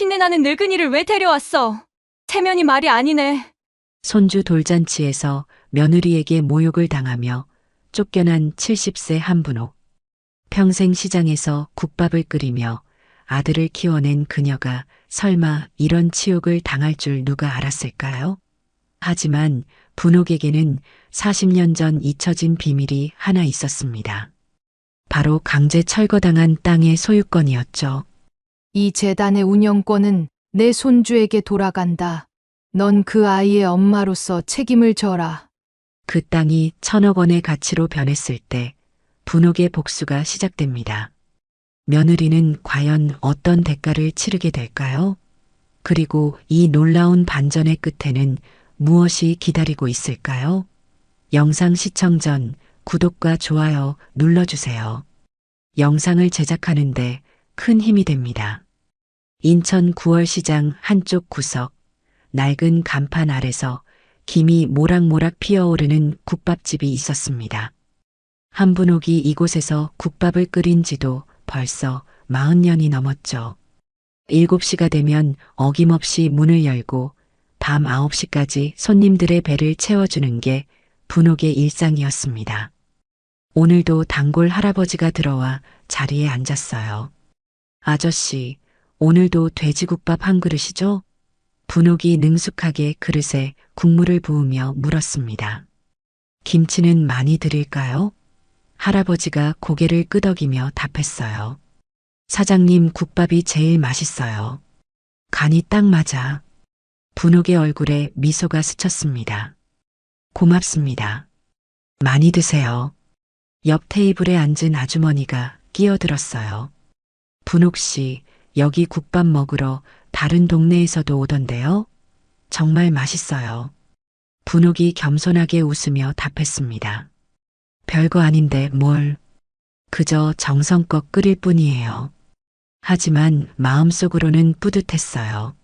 신내나는 늙은이를 왜 데려왔어? 체면이 말이 아니네. 손주 돌잔치에서 며느리에게 모욕을 당하며 쫓겨난 70세 한분옥. 평생 시장에서 국밥을 끓이며 아들을 키워낸 그녀가 설마 이런 치욕을 당할 줄 누가 알았을까요? 하지만 분옥에게는 40년 전 잊혀진 비밀이 하나 있었습니다. 바로 강제 철거당한 땅의 소유권이었죠. 이 재단의 운영권은 내 손주에게 돌아간다. 넌 그 아이의 엄마로서 책임을 져라. 그 땅이 1,000억 원의 가치로 변했을 때 분옥의 복수가 시작됩니다. 며느리는 과연 어떤 대가를 치르게 될까요? 그리고 이 놀라운 반전의 끝에는 무엇이 기다리고 있을까요? 영상 시청 전 구독과 좋아요 눌러주세요. 영상을 제작하는데 큰 힘이 됩니다. 인천 9월시장 한쪽 구석, 낡은 간판 아래서 김이 모락모락 피어오르는 국밥집이 있었습니다. 한분옥이 이곳에서 국밥을 끓인 지도 벌써 40년이 넘었죠. 7시가 되면 어김없이 문을 열고 밤 9시까지 손님들의 배를 채워주는 게 분옥의 일상이었습니다. 오늘도 단골 할아버지가 들어와 자리에 앉았어요. 아저씨, 오늘도 돼지국밥 한 그릇이죠? 분옥이 능숙하게 그릇에 국물을 부으며 물었습니다. 김치는 많이 드릴까요? 할아버지가 고개를 끄덕이며 답했어요. 사장님 국밥이 제일 맛있어요. 간이 딱 맞아. 분옥의 얼굴에 미소가 스쳤습니다. 고맙습니다. 많이 드세요. 옆 테이블에 앉은 아주머니가 끼어들었어요. 분옥 씨, 여기 국밥 먹으러 다른 동네에서도 오던데요? 정말 맛있어요. 분옥이 겸손하게 웃으며 답했습니다. 별거 아닌데 뭘. 그저 정성껏 끓일 뿐이에요. 하지만 마음속으로는 뿌듯했어요.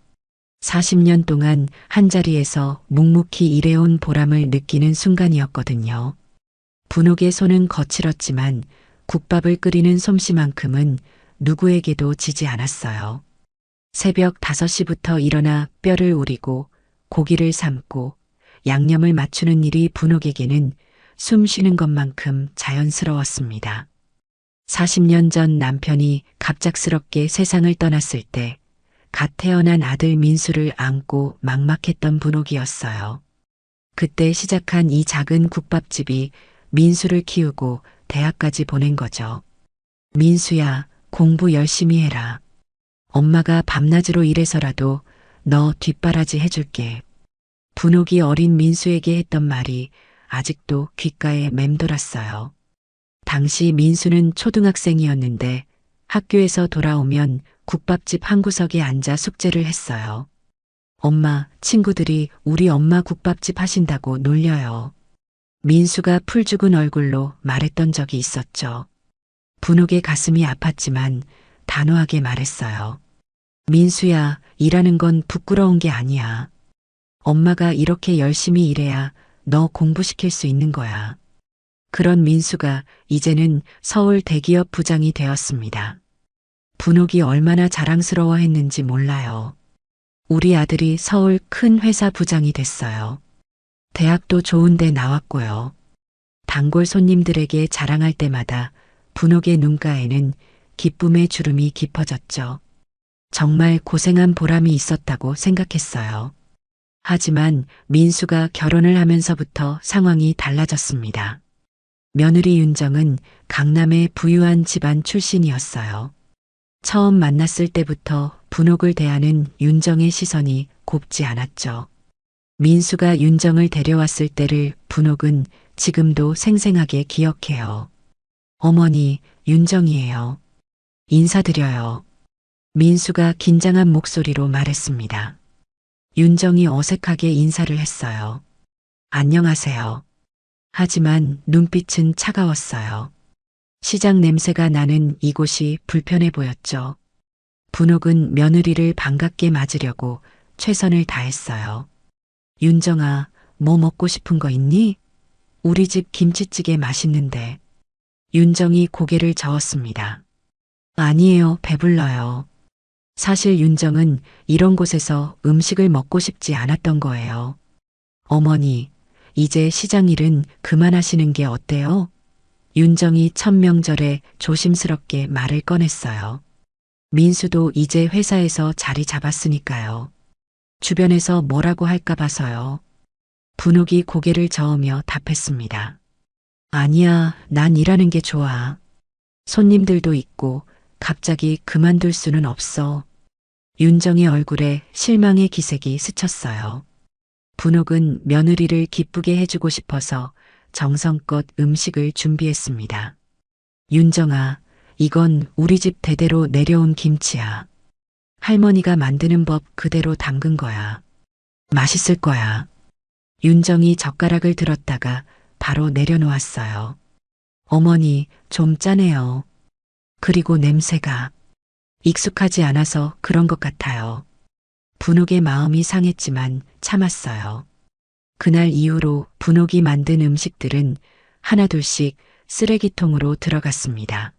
40년 동안 한자리에서 묵묵히 일해온 보람을 느끼는 순간이었거든요. 분옥의 손은 거칠었지만 국밥을 끓이는 솜씨만큼은 누구에게도 지지 않았어요. 새벽 5시부터 일어나 뼈를 우리고 고기를 삶고 양념을 맞추는 일이 분옥에게는 숨 쉬는 것만큼 자연스러웠습니다. 40년 전 남편이 갑작스럽게 세상을 떠났을 때 갓 태어난 아들 민수를 안고 막막했던 분옥이었어요. 그때 시작한 이 작은 국밥집이 민수를 키우고 대학까지 보낸 거죠. 민수야, 공부 열심히 해라. 엄마가 밤낮으로 일해서라도 너 뒷바라지 해줄게. 분옥이 어린 민수에게 했던 말이 아직도 귓가에 맴돌았어요. 당시 민수는 초등학생이었는데 학교에서 돌아오면 국밥집 한 구석에 앉아 숙제를 했어요. 엄마, 친구들이 우리 엄마 국밥집 하신다고 놀려요. 민수가 풀죽은 얼굴로 말했던 적이 있었죠. 분옥의 가슴이 아팠지만 단호하게 말했어요. 민수야, 일하는 건 부끄러운 게 아니야. 엄마가 이렇게 열심히 일해야 너 공부시킬 수 있는 거야. 그런 민수가 이제는 서울 대기업 부장이 되었습니다. 분옥이 얼마나 자랑스러워했는지 몰라요. 우리 아들이 서울 큰 회사 부장이 됐어요. 대학도 좋은데 나왔고요. 단골 손님들에게 자랑할 때마다 분옥의 눈가에는 기쁨의 주름이 깊어졌죠. 정말 고생한 보람이 있었다고 생각했어요. 하지만 민수가 결혼을 하면서부터 상황이 달라졌습니다. 며느리 윤정은 강남의 부유한 집안 출신이었어요. 처음 만났을 때부터 분옥을 대하는 윤정의 시선이 곱지 않았죠. 민수가 윤정을 데려왔을 때를 분옥은 지금도 생생하게 기억해요. 어머니, 윤정이에요. 인사드려요. 민수가 긴장한 목소리로 말했습니다. 윤정이 어색하게 인사를 했어요. 안녕하세요. 하지만 눈빛은 차가웠어요. 시장 냄새가 나는 이곳이 불편해 보였죠. 분옥은 며느리를 반갑게 맞으려고 최선을 다했어요. 윤정아, 뭐 먹고 싶은 거 있니? 우리 집 김치찌개 맛있는데. 윤정이 고개를 저었습니다. 아니에요, 배불러요. 사실 윤정은 이런 곳에서 음식을 먹고 싶지 않았던 거예요. 어머니, 이제 시장 일은 그만하시는 게 어때요? 윤정이 첫 명절에 조심스럽게 말을 꺼냈어요. 민수도 이제 회사에서 자리 잡았으니까요. 주변에서 뭐라고 할까 봐서요. 분옥이 고개를 저으며 답했습니다. 아니야, 난 일하는 게 좋아. 손님들도 있고 갑자기 그만둘 수는 없어. 윤정의 얼굴에 실망의 기색이 스쳤어요. 분옥은 며느리를 기쁘게 해주고 싶어서 정성껏 음식을 준비했습니다. 윤정아, 이건 우리 집 대대로 내려온 김치야. 할머니가 만드는 법 그대로 담근 거야. 맛있을 거야. 윤정이 젓가락을 들었다가 바로 내려놓았어요. 어머니, 좀 짜네요. 그리고 냄새가 익숙하지 않아서 그런 것 같아요. 분옥의 마음이 상했지만 참았어요. 그날 이후로 분옥이 만든 음식들은 하나둘씩 쓰레기통으로 들어갔습니다.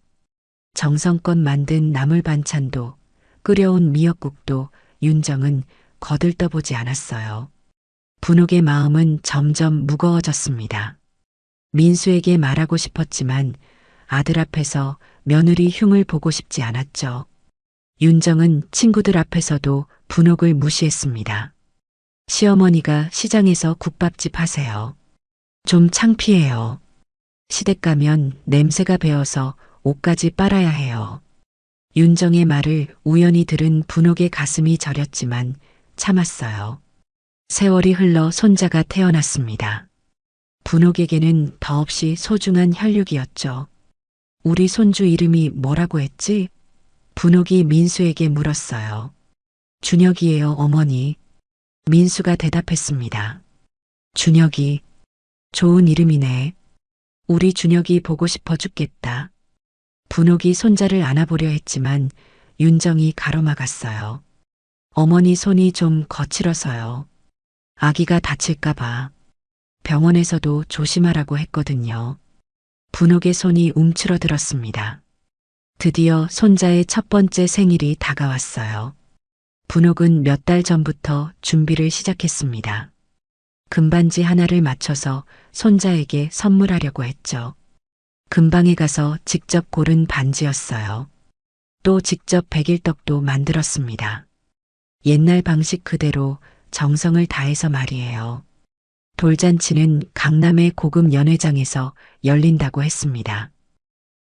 정성껏 만든 나물 반찬도 끓여온 미역국도 윤정은 거들떠보지 않았어요. 분옥의 마음은 점점 무거워졌습니다. 민수에게 말하고 싶었지만 아들 앞에서 며느리 흉을 보고 싶지 않았죠. 윤정은 친구들 앞에서도 분옥을 무시했습니다. 시어머니가 시장에서 국밥집 하세요. 좀 창피해요. 시댁 가면 냄새가 배어서 옷까지 빨아야 해요. 윤정의 말을 우연히 들은 분옥의 가슴이 저렸지만 참았어요. 세월이 흘러 손자가 태어났습니다. 분옥에게는 더없이 소중한 혈육이었죠. 우리 손주 이름이 뭐라고 했지? 분옥이 민수에게 물었어요. 준혁이에요, 어머니. 민수가 대답했습니다. 준혁이, 좋은 이름이네. 우리 준혁이 보고 싶어 죽겠다. 분옥이 손자를 안아보려 했지만 윤정이 가로막았어요. 어머니 손이 좀 거칠어서요. 아기가 다칠까봐. 병원에서도 조심하라고 했거든요. 분옥의 손이 움츠러들었습니다. 드디어 손자의 첫 번째 생일이 다가왔어요. 분옥은 몇 달 전부터 준비를 시작했습니다. 금반지 하나를 맞춰서 손자에게 선물하려고 했죠. 금방에 가서 직접 고른 반지였어요. 또 직접 백일떡도 만들었습니다. 옛날 방식 그대로 정성을 다해서 말이에요. 돌잔치는 강남의 고급 연회장에서 열린다고 했습니다.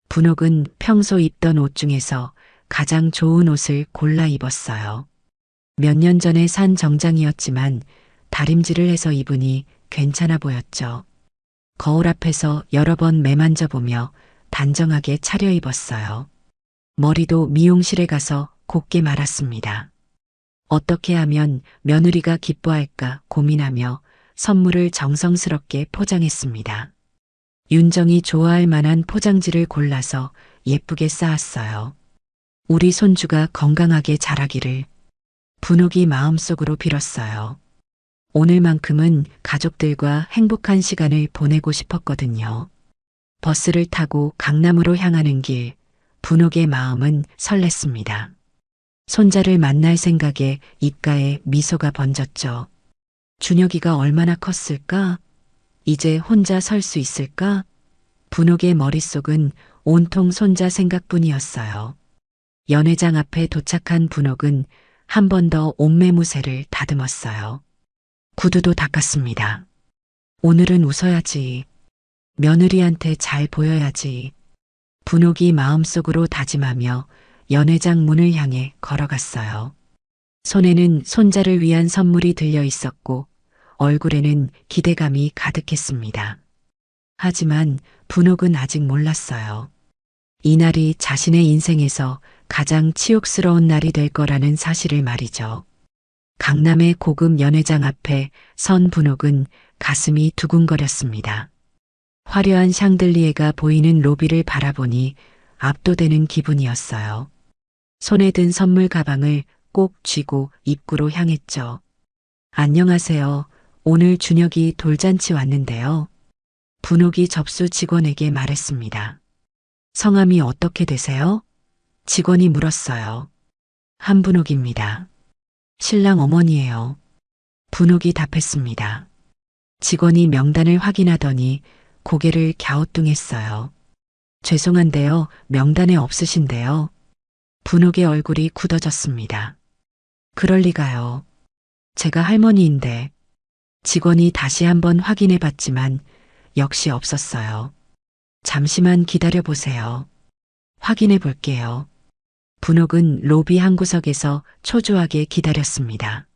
분옥은 평소 입던 옷 중에서 가장 좋은 옷을 골라 입었어요. 몇 년 전에 산 정장이었지만 다림질을 해서 입으니 괜찮아 보였죠. 거울 앞에서 여러 번 매만져 보며 단정하게 차려입었어요. 머리도 미용실에 가서 곱게 말았습니다. 어떻게 하면 며느리가 기뻐할까 고민하며 선물을 정성스럽게 포장했습니다. 윤정이 좋아할 만한 포장지를 골라서 예쁘게 쌓았어요. 우리 손주가 건강하게 자라기를 분옥이 마음속으로 빌었어요. 오늘만큼은 가족들과 행복한 시간을 보내고 싶었거든요. 버스를 타고 강남으로 향하는 길, 분옥의 마음은 설렜습니다. 손자를 만날 생각에 입가에 미소가 번졌죠. 준혁이가 얼마나 컸을까? 이제 혼자 설 수 있을까? 분옥의 머릿속은 온통 손자 생각뿐이었어요. 연회장 앞에 도착한 분옥은 한 번 더 옷매무새를 다듬었어요. 구두도 닦았습니다. 오늘은 웃어야지. 며느리한테 잘 보여야지. 분옥이 마음속으로 다짐하며 연회장 문을 향해 걸어갔어요. 손에는 손자를 위한 선물이 들려 있었고 얼굴에는 기대감이 가득했습니다. 하지만 분옥은 아직 몰랐어요. 이날이 자신의 인생에서 가장 치욕스러운 날이 될 거라는 사실을 말이죠. 강남의 고급 연회장 앞에 선 분옥은 가슴이 두근거렸습니다. 화려한 샹들리에가 보이는 로비를 바라보니 압도되는 기분이었어요. 손에 든 선물 가방을 꼭 쥐고 입구로 향했죠. 안녕하세요. 오늘 준혁이 돌잔치 왔는데요. 분옥이 접수 직원에게 말했습니다. 성함이 어떻게 되세요? 직원이 물었어요. 한분옥입니다. 신랑 어머니예요. 분옥이 답했습니다. 직원이 명단을 확인하더니 고개를 갸우뚱했어요. 죄송한데요, 명단에 없으신데요. 분옥의 얼굴이 굳어졌습니다. 그럴 리가요. 제가 할머니인데. 직원이 다시 한번 확인해 봤지만 역시 없었어요. 잠시만 기다려 보세요. 확인해 볼게요. 분옥은 로비 한 구석에서 초조하게 기다렸습니다.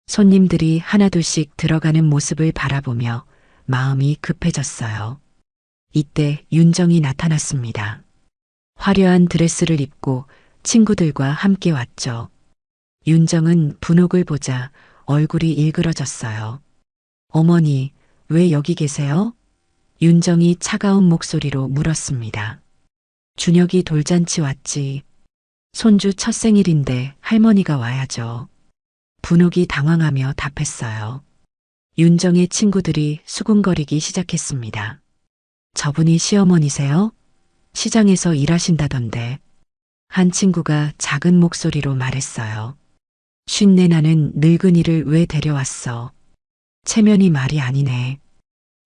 손님들이 하나둘씩 들어가는 모습을 바라보며 마음이 급해졌어요. 이때 윤정이 나타났습니다. 화려한 드레스를 입고 친구들과 함께 왔죠. 윤정은 분옥을 보자 얼굴이 일그러졌어요. 어머니, 왜 여기 계세요? 윤정이 차가운 목소리로 물었습니다. 준혁이 돌잔치 왔지. 손주 첫 생일인데 할머니가 와야죠. 분옥이 당황하며 답했어요. 윤정의 친구들이 수군거리기 시작했습니다. 저분이 시어머니세요? 시장에서 일하신다던데. 한 친구가 작은 목소리로 말했어요. 쉰내 나는 늙은이를 왜 데려왔어? 체면이 말이 아니네.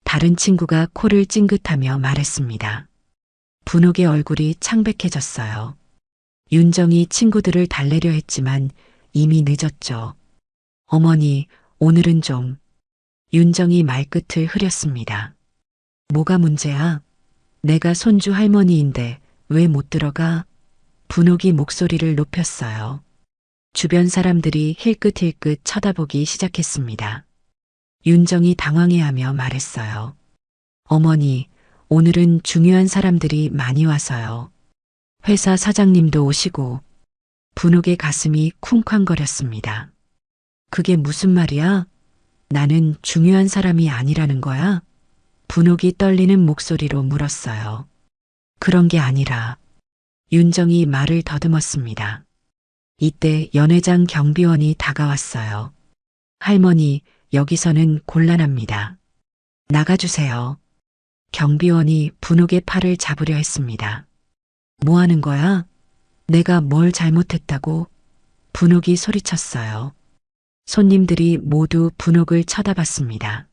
다른 친구가 코를 찡긋하며 말했습니다. 분옥의 얼굴이 창백해졌어요. 윤정이 친구들을 달래려 했지만 이미 늦었죠. 어머니, 오늘은 좀. 윤정이 말끝을 흐렸습니다. 뭐가 문제야? 내가 손주 할머니인데 왜 못 들어가? 분옥이 목소리를 높였어요. 주변 사람들이 힐끗힐끗 쳐다보기 시작했습니다. 윤정이 당황해하며 말했어요. 어머니, 오늘은 중요한 사람들이 많이 와서요. 회사 사장님도 오시고. 분옥의 가슴이 쿵쾅거렸습니다. 그게 무슨 말이야? 나는 중요한 사람이 아니라는 거야? 분옥이 떨리는 목소리로 물었어요. 그런 게 아니라. 윤정이 말을 더듬었습니다. 이때 연회장 경비원이 다가왔어요. 할머니, 여기서는 곤란합니다. 나가주세요. 경비원이 분옥의 팔을 잡으려 했습니다. 뭐 하는 거야? 내가 뭘 잘못했다고? 분옥이 소리쳤어요. 손님들이 모두 분옥을 쳐다봤습니다.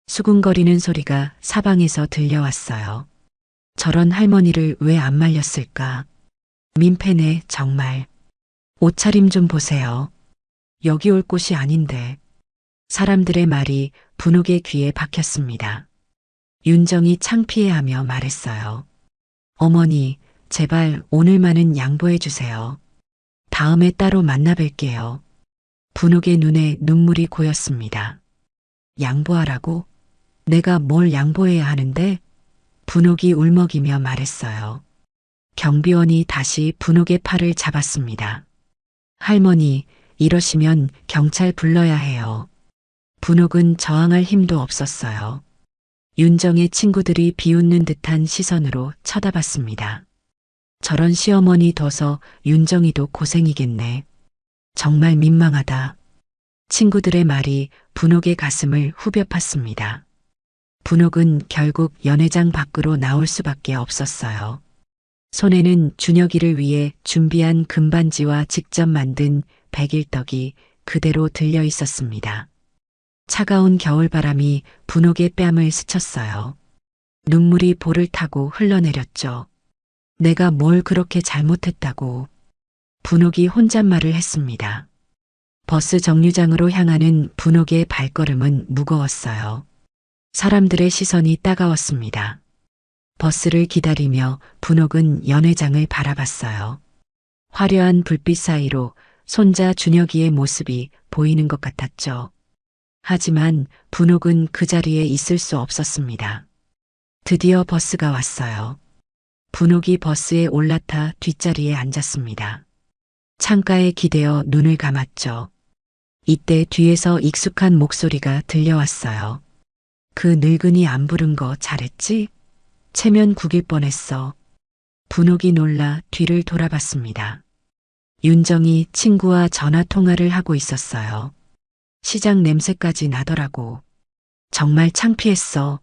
수군거리는 소리가 사방에서 들려왔어요. 저런 할머니를 왜 안 말렸을까? 민폐네, 정말. 옷차림 좀 보세요. 여기 올 곳이 아닌데. 사람들의 말이 분옥의 귀에 박혔습니다. 윤정이 창피해하며 말했어요. 어머니, 제발 오늘만은 양보해 주세요. 다음에 따로 만나 뵐게요. 분옥의 눈에 눈물이 고였습니다. 양보하라고? 내가 뭘 양보해야 하는데? 분옥이 울먹이며 말했어요. 경비원이 다시 분옥의 팔을 잡았습니다. 할머니, 이러시면 경찰 불러야 해요. 분옥은 저항할 힘도 없었어요. 윤정의 친구들이 비웃는 듯한 시선으로 쳐다봤습니다. 저런 시어머니 둬서 윤정이도 고생이겠네. 정말 민망하다. 친구들의 말이 분옥의 가슴을 후벼 팠습니다. 분옥은 결국 연회장 밖으로 나올 수밖에 없었어요. 손에는 준혁이를 위해 준비한 금반지와 직접 만든 백일떡이 그대로 들려 있었습니다. 차가운 겨울바람이 분옥의 뺨을 스쳤어요. 눈물이 볼을 타고 흘러내렸죠. 내가 뭘 그렇게 잘못했다고. 분옥이 혼잣말을 했습니다. 버스 정류장으로 향하는 분옥의 발걸음은 무거웠어요. 사람들의 시선이 따가웠습니다. 버스를 기다리며 분옥은 연회장을 바라봤어요. 화려한 불빛 사이로 손자 준혁이의 모습이 보이는 것 같았죠. 하지만 분옥은 그 자리에 있을 수 없었습니다. 드디어 버스가 왔어요. 분옥이 버스에 올라타 뒷자리에 앉았습니다. 창가에 기대어 눈을 감았죠. 이때 뒤에서 익숙한 목소리가 들려왔어요. 그 늙은이 안 부른 거 잘했지? 체면 구길 뻔했어. 분옥이 놀라 뒤를 돌아봤습니다. 윤정이 친구와 전화 통화를 하고 있었어요. 시장 냄새까지 나더라고. 정말 창피했어.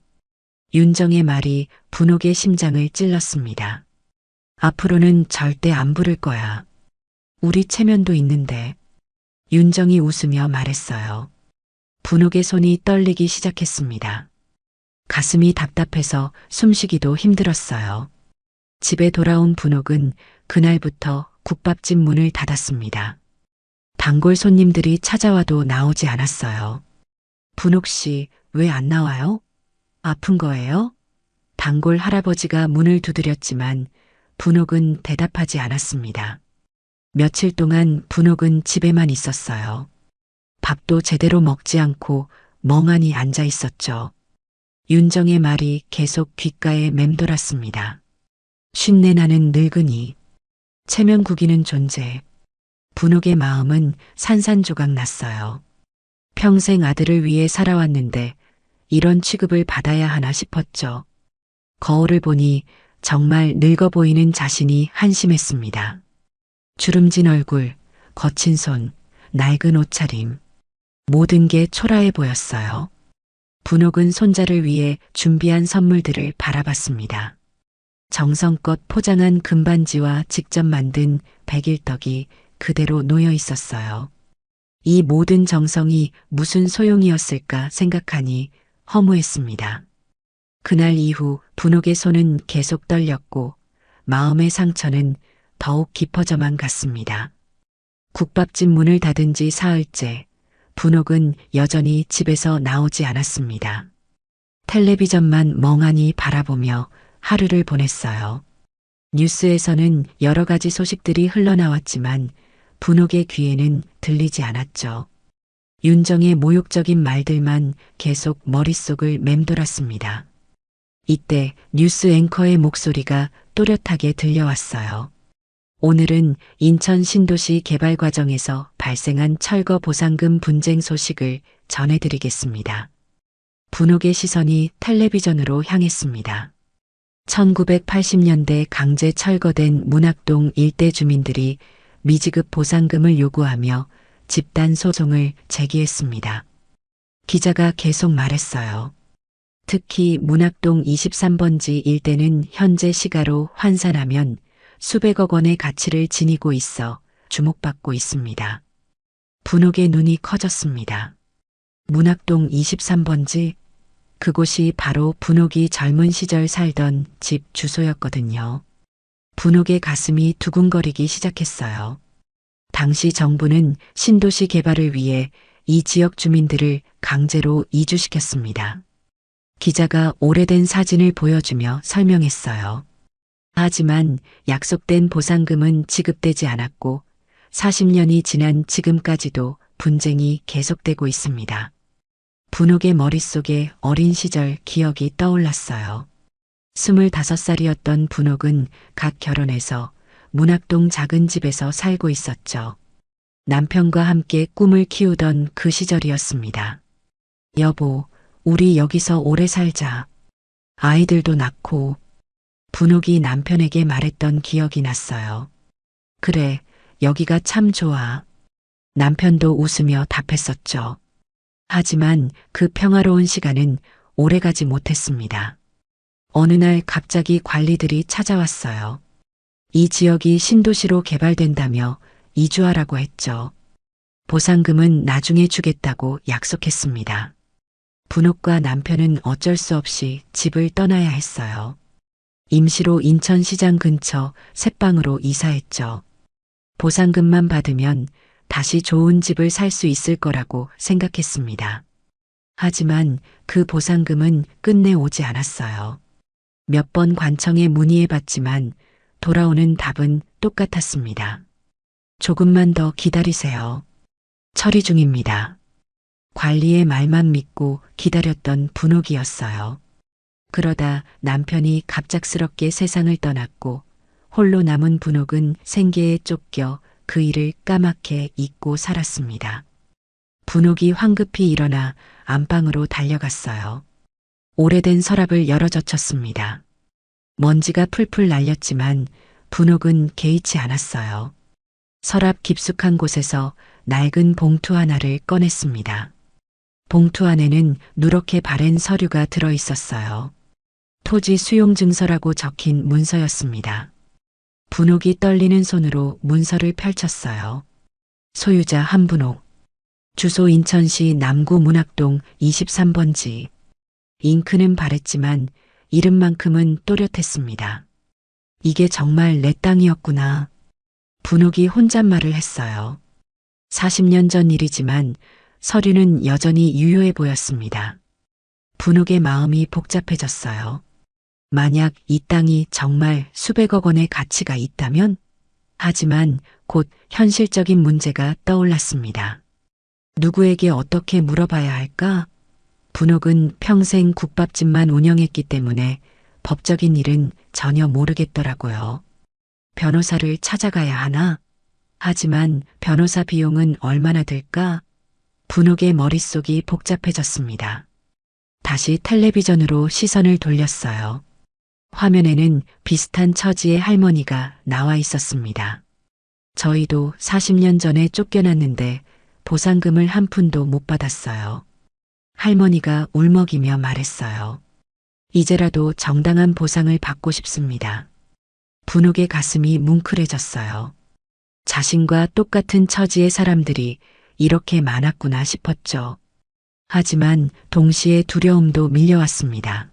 윤정의 말이 분옥의 심장을 찔렀습니다. 앞으로는 절대 안 부를 거야. 우리 체면도 있는데. 윤정이 웃으며 말했어요. 분옥의 손이 떨리기 시작했습니다. 가슴이 답답해서 숨쉬기도 힘들었어요. 집에 돌아온 분옥은 그날부터 국밥집 문을 닫았습니다. 단골 손님들이 찾아와도 나오지 않았어요. 분옥 씨, 왜 안 나와요? 아픈 거예요? 단골 할아버지가 문을 두드렸지만 분옥은 대답하지 않았습니다. 며칠 동안 분옥은 집에만 있었어요. 밥도 제대로 먹지 않고 멍하니 앉아 있었죠. 윤정의 말이 계속 귓가에 맴돌았습니다. 쉰내 나는 늙은이, 체면 구기는 존재. 분옥의 마음은 산산조각 났어요. 평생 아들을 위해 살아왔는데 이런 취급을 받아야 하나 싶었죠. 거울을 보니 정말 늙어 보이는 자신이 한심했습니다. 주름진 얼굴, 거친 손, 낡은 옷차림. 모든 게 초라해 보였어요. 분옥은 손자를 위해 준비한 선물들을 바라봤습니다. 정성껏 포장한 금반지와 직접 만든 백일떡이 그대로 놓여 있었어요. 이 모든 정성이 무슨 소용이었을까 생각하니 허무했습니다. 그날 이후 분옥의 손은 계속 떨렸고 마음의 상처는 더욱 깊어져만 갔습니다. 국밥집 문을 닫은 지 사흘째, 분옥은 여전히 집에서 나오지 않았습니다. 텔레비전만 멍하니 바라보며 하루를 보냈어요. 뉴스에서는 여러 가지 소식들이 흘러나왔지만 분옥의 귀에는 들리지 않았죠. 윤정의 모욕적인 말들만 계속 머릿속을 맴돌았습니다. 이때 뉴스 앵커의 목소리가 또렷하게 들려왔어요. 오늘은 인천 신도시 개발 과정에서 발생한 철거 보상금 분쟁 소식을 전해드리겠습니다. 분옥의 시선이 텔레비전으로 향했습니다. 1980년대 강제 철거된 문학동 일대 주민들이 미지급 보상금을 요구하며 집단 소송을 제기했습니다. 기자가 계속 말했어요. 특히 문학동 23번지 일대는 현재 시가로 환산하면 수백억 원의 가치를 지니고 있어 주목받고 있습니다. 분옥의 눈이 커졌습니다. 문학동 23번지, 그곳이 바로 분옥이 젊은 시절 살던 집 주소였거든요. 분옥의 가슴이 두근거리기 시작했어요. 당시 정부는 신도시 개발을 위해 이 지역 주민들을 강제로 이주시켰습니다. 기자가 오래된 사진을 보여주며 설명했어요. 하지만 약속된 보상금은 지급되지 않았고 40년이 지난 지금까지도 분쟁이 계속되고 있습니다. 분옥의 머릿속에 어린 시절 기억이 떠올랐어요. 25살이었던 분옥은 갓 결혼해서 문학동 작은 집에서 살고 있었죠. 남편과 함께 꿈을 키우던 그 시절이었습니다. 여보, 우리 여기서 오래 살자. 아이들도 낳고. 분옥이 남편에게 말했던 기억이 났어요. 그래, 여기가 참 좋아. 남편도 웃으며 답했었죠. 하지만 그 평화로운 시간은 오래가지 못했습니다. 어느 날 갑자기 관리들이 찾아왔어요. 이 지역이 신도시로 개발된다며 이주하라고 했죠. 보상금은 나중에 주겠다고 약속했습니다. 분옥과 남편은 어쩔 수 없이 집을 떠나야 했어요. 임시로 인천시장 근처 셋방으로 이사했죠. 보상금만 받으면 다시 좋은 집을 살 수 있을 거라고 생각했습니다. 하지만 그 보상금은 끝내 오지 않았어요. 몇 번 관청에 문의해봤지만 돌아오는 답은 똑같았습니다. 조금만 더 기다리세요. 처리 중입니다. 관리의 말만 믿고 기다렸던 분옥이었어요. 그러다 남편이 갑작스럽게 세상을 떠났고 홀로 남은 분옥은 생계에 쫓겨 그 일을 까맣게 잊고 살았습니다. 분옥이 황급히 일어나 안방으로 달려갔어요. 오래된 서랍을 열어젖혔습니다. 먼지가 풀풀 날렸지만 분옥은 개의치 않았어요. 서랍 깊숙한 곳에서 낡은 봉투 하나를 꺼냈습니다. 봉투 안에는 누렇게 바랜 서류가 들어 있었어요. 토지 수용 증서라고 적힌 문서였습니다. 분옥이 떨리는 손으로 문서를 펼쳤어요. 소유자 한분옥. 주소 인천시 남구 문학동 23번지. 잉크는 바랬지만 이름만큼은 또렷했습니다. 이게 정말 내 땅이었구나. 분옥이 혼잣말을 했어요. 40년 전 일이지만 서류는 여전히 유효해 보였습니다. 분옥의 마음이 복잡해졌어요. 만약 이 땅이 정말 수백억 원의 가치가 있다면? 하지만 곧 현실적인 문제가 떠올랐습니다. 누구에게 어떻게 물어봐야 할까? 분옥은 평생 국밥집만 운영했기 때문에 법적인 일은 전혀 모르겠더라고요. 변호사를 찾아가야 하나? 하지만 변호사 비용은 얼마나 들까? 분옥의 머릿속이 복잡해졌습니다. 다시 텔레비전으로 시선을 돌렸어요. 화면에는 비슷한 처지의 할머니가 나와 있었습니다. 저희도 40년 전에 쫓겨났는데 보상금을 한 푼도 못 받았어요. 할머니가 울먹이며 말했어요. 이제라도 정당한 보상을 받고 싶습니다. 분옥의 가슴이 뭉클해졌어요. 자신과 똑같은 처지의 사람들이 이렇게 많았구나 싶었죠. 하지만 동시에 두려움도 밀려왔습니다.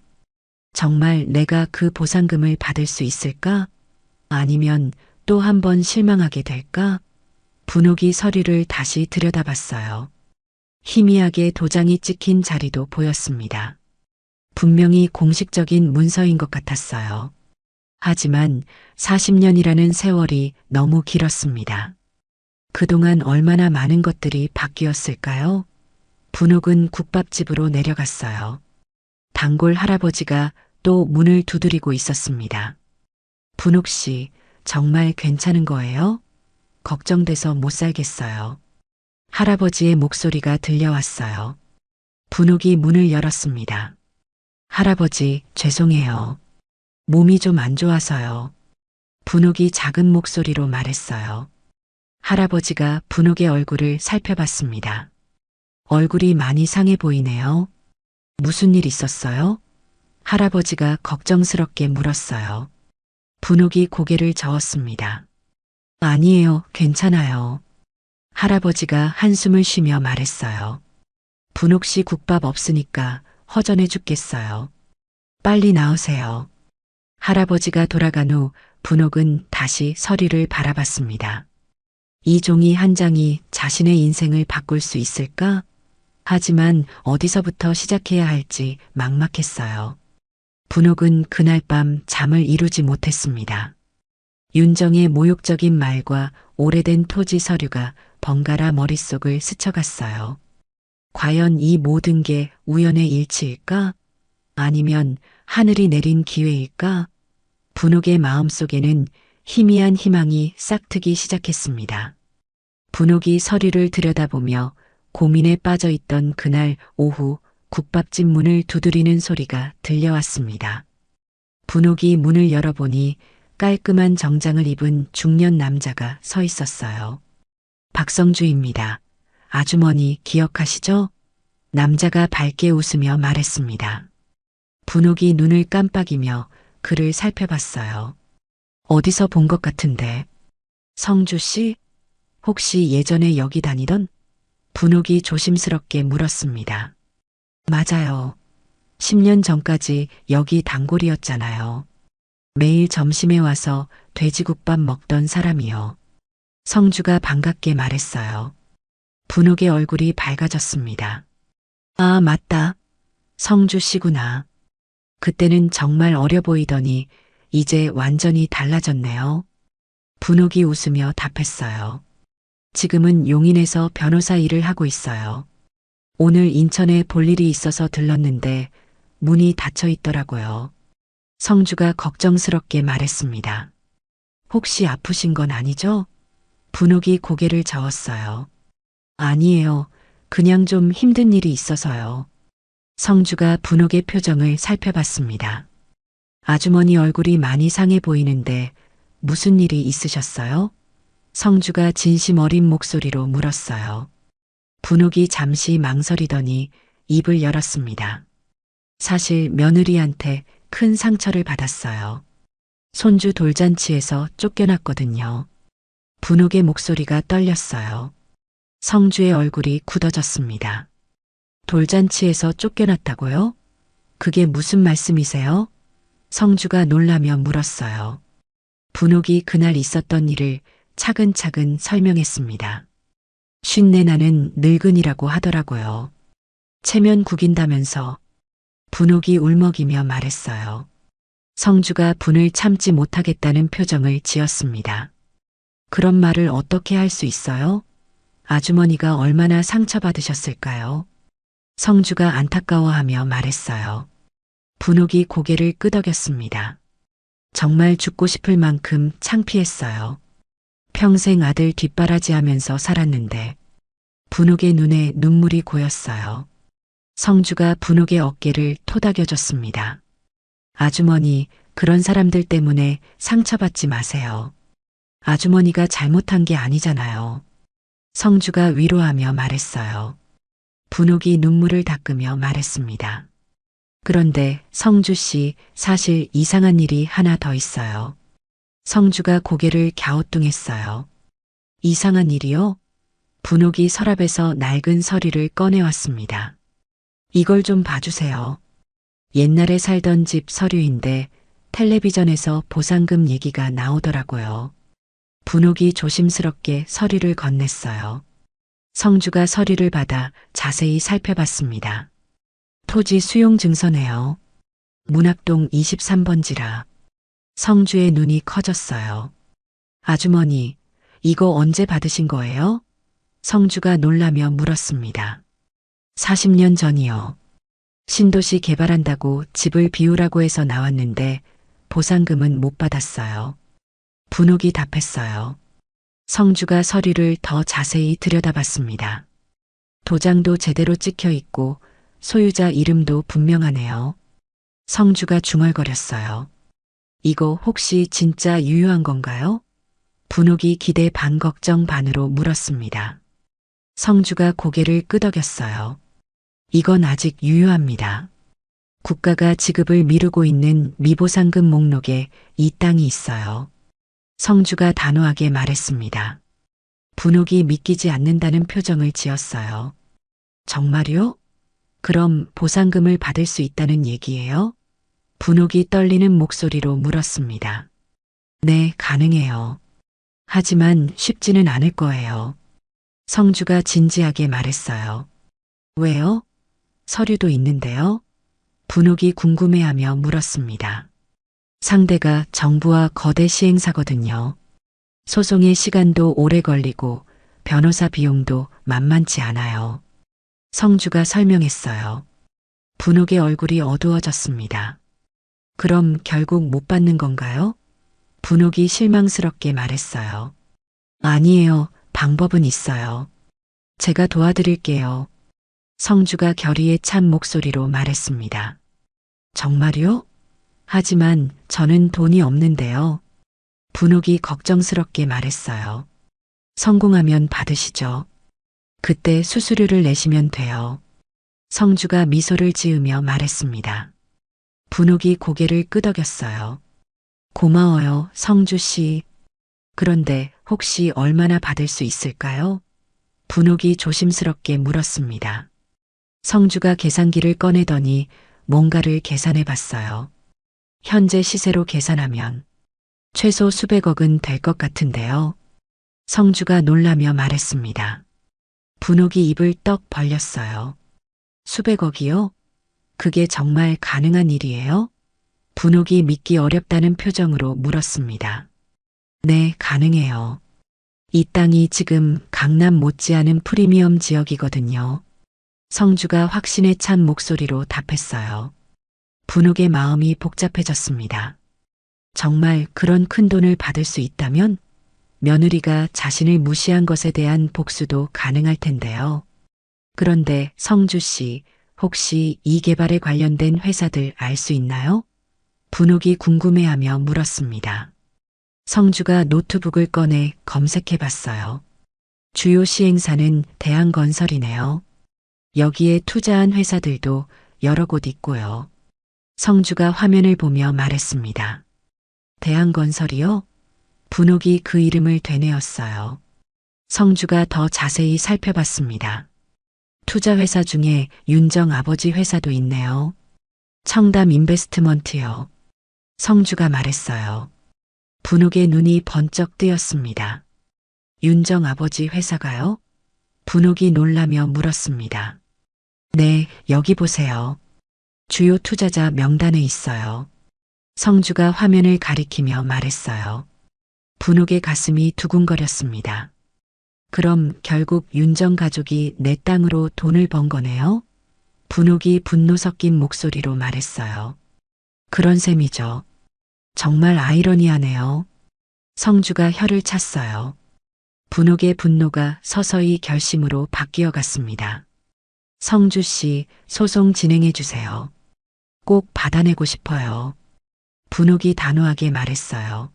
정말 내가 그 보상금을 받을 수 있을까? 아니면 또 한 번 실망하게 될까? 분옥이 서류를 다시 들여다봤어요. 희미하게 도장이 찍힌 자리도 보였습니다. 분명히 공식적인 문서인 것 같았어요. 하지만 40년이라는 세월이 너무 길었습니다. 그동안 얼마나 많은 것들이 바뀌었을까요? 분옥은 국밥집으로 내려갔어요. 단골 할아버지가 또 문을 두드리고 있었습니다. 분옥 씨, 정말 괜찮은 거예요? 걱정돼서 못 살겠어요. 할아버지의 목소리가 들려왔어요. 분옥이 문을 열었습니다. 할아버지, 죄송해요. 몸이 좀 안 좋아서요. 분옥이 작은 목소리로 말했어요. 할아버지가 분옥의 얼굴을 살펴봤습니다. 얼굴이 많이 상해 보이네요. 무슨 일 있었어요? 할아버지가 걱정스럽게 물었어요. 분옥이 고개를 저었습니다. 아니에요, 괜찮아요. 할아버지가 한숨을 쉬며 말했어요. 분옥 씨 국밥 없으니까 허전해 죽겠어요. 빨리 나오세요. 할아버지가 돌아간 후 분옥은 다시 서류를 바라봤습니다. 이 종이 한 장이 자신의 인생을 바꿀 수 있을까? 하지만 어디서부터 시작해야 할지 막막했어요. 분옥은 그날 밤 잠을 이루지 못했습니다. 윤정의 모욕적인 말과 오래된 토지 서류가 번갈아 머릿속을 스쳐갔어요. 과연 이 모든 게 우연의 일치일까? 아니면 하늘이 내린 기회일까? 분옥의 마음속에는 희미한 희망이 싹트기 시작했습니다. 분옥이 서류를 들여다보며 고민에 빠져 있던 그날 오후 국밥집 문을 두드리는 소리가 들려왔습니다. 분옥이 문을 열어보니 깔끔한 정장을 입은 중년 남자가 서 있었어요. 박성주입니다. 아주머니 기억하시죠? 남자가 밝게 웃으며 말했습니다. 분옥이 눈을 깜빡이며 그를 살펴봤어요. 어디서 본 것 같은데. 성주 씨? 혹시 예전에 여기 다니던? 분옥이 조심스럽게 물었습니다. 맞아요. 10년 전까지 여기 단골이었잖아요. 매일 점심에 와서 돼지국밥 먹던 사람이요. 성주가 반갑게 말했어요. 분옥의 얼굴이 밝아졌습니다. 아, 맞다. 성주 씨구나. 그때는 정말 어려 보이더니 이제 완전히 달라졌네요. 분옥이 웃으며 답했어요. 지금은 용인에서 변호사 일을 하고 있어요. 오늘 인천에 볼 일이 있어서 들렀는데 문이 닫혀 있더라고요. 성주가 걱정스럽게 말했습니다. 혹시 아프신 건 아니죠? 분옥이 고개를 저었어요. 아니에요. 그냥 좀 힘든 일이 있어서요. 성주가 분옥의 표정을 살펴봤습니다. 아주머니 얼굴이 많이 상해 보이는데 무슨 일이 있으셨어요? 성주가 진심 어린 목소리로 물었어요. 분옥이 잠시 망설이더니 입을 열었습니다. 사실 며느리한테 큰 상처를 받았어요. 손주 돌잔치에서 쫓겨났거든요. 분옥의 목소리가 떨렸어요. 성주의 얼굴이 굳어졌습니다. 돌잔치에서 쫓겨났다고요? 그게 무슨 말씀이세요? 성주가 놀라며 물었어요. 분옥이 그날 있었던 일을 차근차근 설명했습니다. 쉰내 나는 늙은이라고 하더라고요. 체면 구긴다면서. 분옥이 울먹이며 말했어요. 성주가 분을 참지 못하겠다는 표정을 지었습니다. 그런 말을 어떻게 할 수 있어요? 아주머니가 얼마나 상처받으셨을까요? 성주가 안타까워하며 말했어요. 분옥이 고개를 끄덕였습니다. 정말 죽고 싶을 만큼 창피했어요. 평생 아들 뒷바라지하면서 살았는데. 분옥의 눈에 눈물이 고였어요. 성주가 분옥의 어깨를 토닥여줬습니다. 아주머니, 그런 사람들 때문에 상처받지 마세요. 아주머니가 잘못한 게 아니잖아요. 성주가 위로하며 말했어요. 분옥이 눈물을 닦으며 말했습니다. 그런데 성주 씨, 사실 이상한 일이 하나 더 있어요. 성주가 고개를 갸우뚱했어요. 이상한 일이요? 분옥이 서랍에서 낡은 서리를 꺼내왔습니다. 이걸 좀 봐주세요. 옛날에 살던 집 서류인데 텔레비전에서 보상금 얘기가 나오더라고요. 분옥이 조심스럽게 서류를 건넸어요. 성주가 서류를 받아 자세히 살펴봤습니다. 토지 수용 증서네요. 문학동 23번지라. 성주의 눈이 커졌어요. 아주머니, 이거 언제 받으신 거예요? 성주가 놀라며 물었습니다. 40년 전이요. 신도시 개발한다고 집을 비우라고 해서 나왔는데 보상금은 못 받았어요. 분옥이 답했어요. 성주가 서류를 더 자세히 들여다봤습니다. 도장도 제대로 찍혀 있고 소유자 이름도 분명하네요. 성주가 중얼거렸어요. 이거 혹시 진짜 유효한 건가요? 분옥이 기대 반 걱정 반으로 물었습니다. 성주가 고개를 끄덕였어요. 이건 아직 유효합니다. 국가가 지급을 미루고 있는 미보상금 목록에 이 땅이 있어요. 성주가 단호하게 말했습니다. 분옥이 믿기지 않는다는 표정을 지었어요. 정말요? 그럼 보상금을 받을 수 있다는 얘기예요? 분옥이 떨리는 목소리로 물었습니다. 네, 가능해요. 하지만 쉽지는 않을 거예요. 성주가 진지하게 말했어요. 왜요? 서류도 있는데요. 분옥이 궁금해하며 물었습니다. 상대가 정부와 거대 시행사거든요. 소송의 시간도 오래 걸리고 변호사 비용도 만만치 않아요. 성주가 설명했어요. 분옥의 얼굴이 어두워졌습니다. 그럼 결국 못 받는 건가요? 분옥이 실망스럽게 말했어요. 아니에요. 방법은 있어요. 제가 도와드릴게요. 성주가 결의에 찬 목소리로 말했습니다. 정말요? 하지만 저는 돈이 없는데요. 분옥이 걱정스럽게 말했어요. 성공하면 받으시죠. 그때 수수료를 내시면 돼요. 성주가 미소를 지으며 말했습니다. 분옥이 고개를 끄덕였어요. 고마워요, 성주 씨. 그런데 혹시 얼마나 받을 수 있을까요? 분옥이 조심스럽게 물었습니다. 성주가 계산기를 꺼내더니 뭔가를 계산해 봤어요. 현재 시세로 계산하면 최소 수백억은 될 것 같은데요. 성주가 놀라며 말했습니다. 분옥이 입을 떡 벌렸어요. 수백억이요? 그게 정말 가능한 일이에요? 분옥이 믿기 어렵다는 표정으로 물었습니다. 네, 가능해요. 이 땅이 지금 강남 못지않은 프리미엄 지역이거든요. 성주가 확신에 찬 목소리로 답했어요. 분옥의 마음이 복잡해졌습니다. 정말 그런 큰 돈을 받을 수 있다면 며느리가 자신을 무시한 것에 대한 복수도 가능할 텐데요. 그런데 성주 씨, 혹시 이 개발에 관련된 회사들 알 수 있나요? 분옥이 궁금해하며 물었습니다. 성주가 노트북을 꺼내 검색해 봤어요. 주요 시행사는 대한건설이네요. 여기에 투자한 회사들도 여러 곳 있고요. 성주가 화면을 보며 말했습니다. 대한건설이요? 분옥이 그 이름을 되뇌었어요. 성주가 더 자세히 살펴봤습니다. 투자회사 중에 윤정 아버지 회사도 있네요. 청담 인베스트먼트요. 성주가 말했어요. 분옥의 눈이 번쩍 뜨였습니다. 윤정 아버지 회사가요? 분옥이 놀라며 물었습니다. 네, 여기 보세요. 주요 투자자 명단에 있어요. 성주가 화면을 가리키며 말했어요. 분옥의 가슴이 두근거렸습니다. 그럼 결국 윤정 가족이 내 땅으로 돈을 번 거네요? 분옥이 분노 섞인 목소리로 말했어요. 그런 셈이죠. 정말 아이러니하네요. 성주가 혀를 찼어요. 분옥의 분노가 서서히 결심으로 바뀌어 갔습니다. 성주 씨, 소송 진행해 주세요. 꼭 받아내고 싶어요. 분옥이 단호하게 말했어요.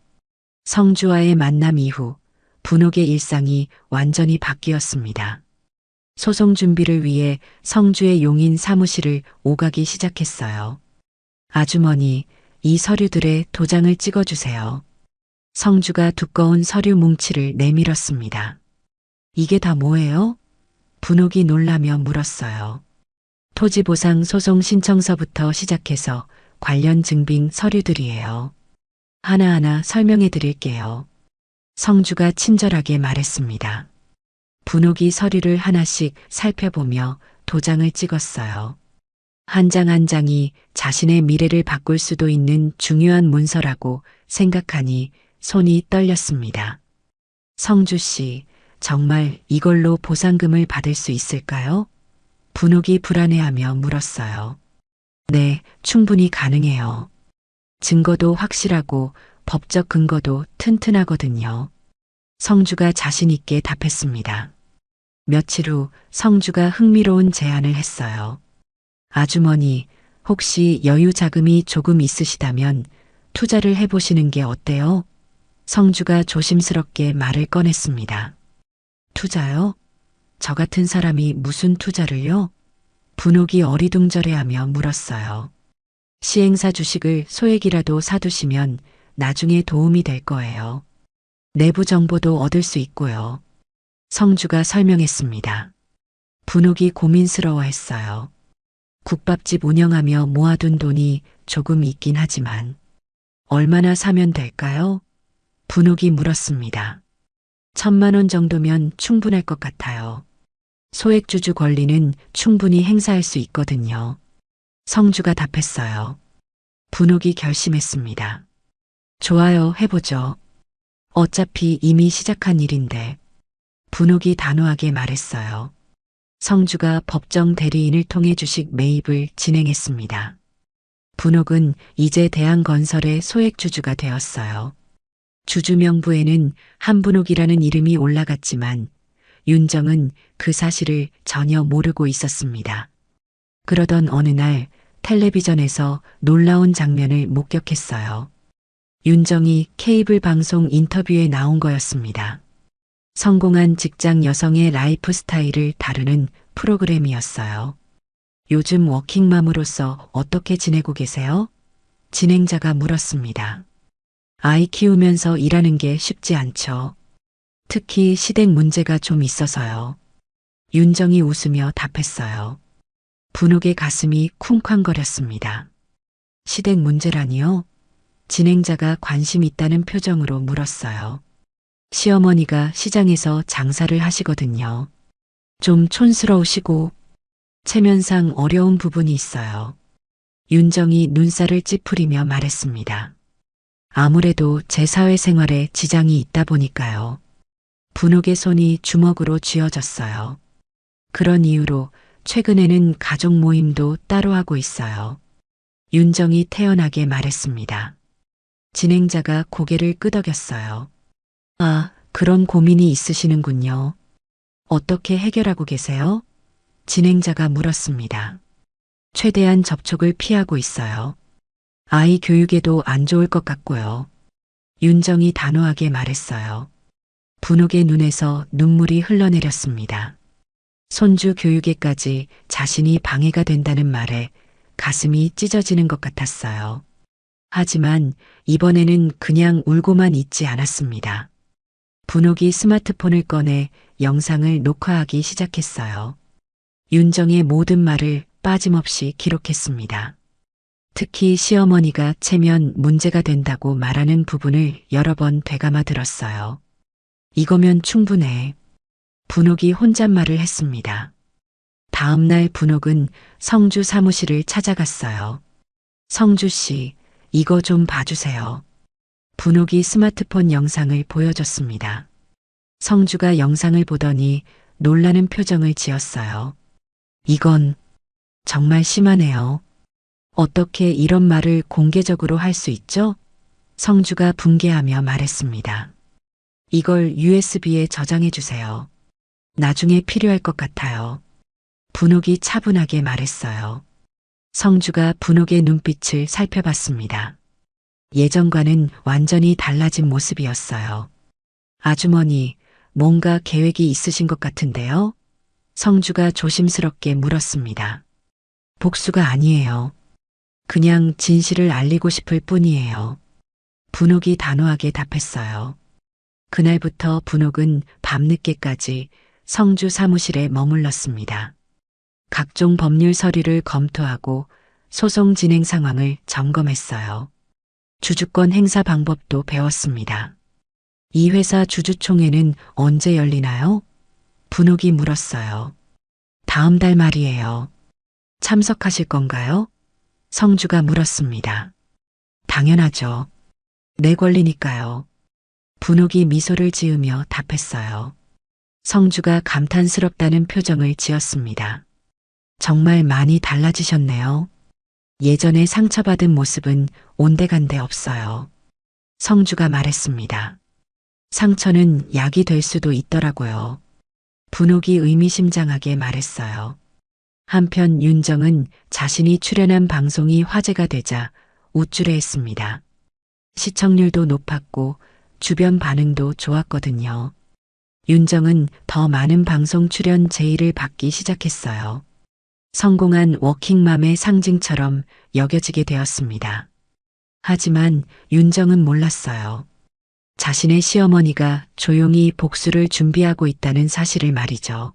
성주와의 만남 이후 분옥의 일상이 완전히 바뀌었습니다. 소송 준비를 위해 성주의 용인 사무실을 오가기 시작했어요. 아주머니, 이 서류들의 도장을 찍어주세요. 성주가 두꺼운 서류 뭉치를 내밀었습니다. 이게 다 뭐예요? 분옥이 놀라며 물었어요. 토지보상 소송 신청서부터 시작해서 관련 증빙 서류들이에요. 하나하나 설명해 드릴게요. 성주가 친절하게 말했습니다. 분옥이 서류를 하나씩 살펴보며 도장을 찍었어요. 한 장 한 장이 자신의 미래를 바꿀 수도 있는 중요한 문서라고 생각하니 손이 떨렸습니다. 성주 씨, 정말 이걸로 보상금을 받을 수 있을까요? 분옥이 불안해하며 물었어요. 네, 충분히 가능해요. 증거도 확실하고 법적 근거도 튼튼하거든요. 성주가 자신 있게 답했습니다. 며칠 후 성주가 흥미로운 제안을 했어요. 아주머니, 혹시 여유 자금이 조금 있으시다면 투자를 해보시는 게 어때요? 성주가 조심스럽게 말을 꺼냈습니다. 투자요? 저 같은 사람이 무슨 투자를요? 분옥이 어리둥절해하며 물었어요. 시행사 주식을 소액이라도 사두시면 나중에 도움이 될 거예요. 내부 정보도 얻을 수 있고요. 성주가 설명했습니다. 분옥이 고민스러워했어요. 국밥집 운영하며 모아둔 돈이 조금 있긴 하지만 얼마나 사면 될까요? 분옥이 물었습니다. 1,000만 원 정도면 충분할 것 같아요. 소액주주 권리는 충분히 행사할 수 있거든요. 성주가 답했어요. 분옥이 결심했습니다. 좋아요, 해보죠. 어차피 이미 시작한 일인데. 분옥이 단호하게 말했어요. 성주가 법정 대리인을 통해 주식 매입을 진행했습니다. 분옥은 이제 대한건설의 소액주주가 되었어요. 주주 명부에는 한분옥이라는 이름이 올라갔지만 윤정은 그 사실을 전혀 모르고 있었습니다. 그러던 어느 날 텔레비전에서 놀라운 장면을 목격했어요. 윤정이 케이블 방송 인터뷰에 나온 거였습니다. 성공한 직장 여성의 라이프 스타일을 다루는 프로그램이었어요. 요즘 워킹맘으로서 어떻게 지내고 계세요? 진행자가 물었습니다. 아이 키우면서 일하는 게 쉽지 않죠. 특히 시댁 문제가 좀 있어서요. 윤정이 웃으며 답했어요. 분옥의 가슴이 쿵쾅거렸습니다. 시댁 문제라니요? 진행자가 관심 있다는 표정으로 물었어요. 시어머니가 시장에서 장사를 하시거든요. 좀 촌스러우시고 체면상 어려운 부분이 있어요. 윤정이 눈살을 찌푸리며 말했습니다. 아무래도 제 사회생활에 지장이 있다 보니까요. 분옥의 손이 주먹으로 쥐어졌어요. 그런 이유로 최근에는 가족 모임도 따로 하고 있어요. 윤정이 태연하게 말했습니다. 진행자가 고개를 끄덕였어요. 아, 그런 고민이 있으시는군요. 어떻게 해결하고 계세요? 진행자가 물었습니다. 최대한 접촉을 피하고 있어요. 아이 교육에도 안 좋을 것 같고요. 윤정이 단호하게 말했어요. 분옥의 눈에서 눈물이 흘러내렸습니다. 손주 교육에까지 자신이 방해가 된다는 말에 가슴이 찢어지는 것 같았어요. 하지만 이번에는 그냥 울고만 있지 않았습니다. 분옥이 스마트폰을 꺼내 영상을 녹화하기 시작했어요. 윤정의 모든 말을 빠짐없이 기록했습니다. 특히 시어머니가 체면 문제가 된다고 말하는 부분을 여러 번 되감아 들었어요. 이거면 충분해. 분옥이 혼잣말을 했습니다. 다음 날 분옥은 성주 사무실을 찾아갔어요. 성주 씨, 이거 좀 봐주세요. 분옥이 스마트폰 영상을 보여줬습니다. 성주가 영상을 보더니 놀라는 표정을 지었어요. 이건 정말 심하네요. 어떻게 이런 말을 공개적으로 할 수 있죠? 성주가 붕괴하며 말했습니다. 이걸 USB에 저장해 주세요. 나중에 필요할 것 같아요. 분옥이 차분하게 말했어요. 성주가 분옥의 눈빛을 살펴봤습니다. 예전과는 완전히 달라진 모습이었어요. 아주머니, 뭔가 계획이 있으신 것 같은데요? 성주가 조심스럽게 물었습니다. 복수가 아니에요. 그냥 진실을 알리고 싶을 뿐이에요. 분옥이 단호하게 답했어요. 그날부터 분옥은 밤늦게까지 성주 사무실에 머물렀습니다. 각종 법률 서류를 검토하고 소송 진행 상황을 점검했어요. 주주권 행사 방법도 배웠습니다. 이 회사 주주총회는 언제 열리나요? 분옥이 물었어요. 다음 달 말이에요. 참석하실 건가요? 성주가 물었습니다. 당연하죠. 내 권리니까요. 분옥이 미소를 지으며 답했어요. 성주가 감탄스럽다는 표정을 지었습니다. 정말 많이 달라지셨네요. 예전에 상처받은 모습은 온데간데 없어요. 성주가 말했습니다. 상처는 약이 될 수도 있더라고요. 분옥이 의미심장하게 말했어요. 한편 윤정은 자신이 출연한 방송이 화제가 되자 우쭐해했습니다. 시청률도 높았고 주변 반응도 좋았거든요. 윤정은 더 많은 방송 출연 제의를 받기 시작했어요. 성공한 워킹맘의 상징처럼 여겨지게 되었습니다. 하지만 윤정은 몰랐어요. 자신의 시어머니가 조용히 복수를 준비하고 있다는 사실을 말이죠.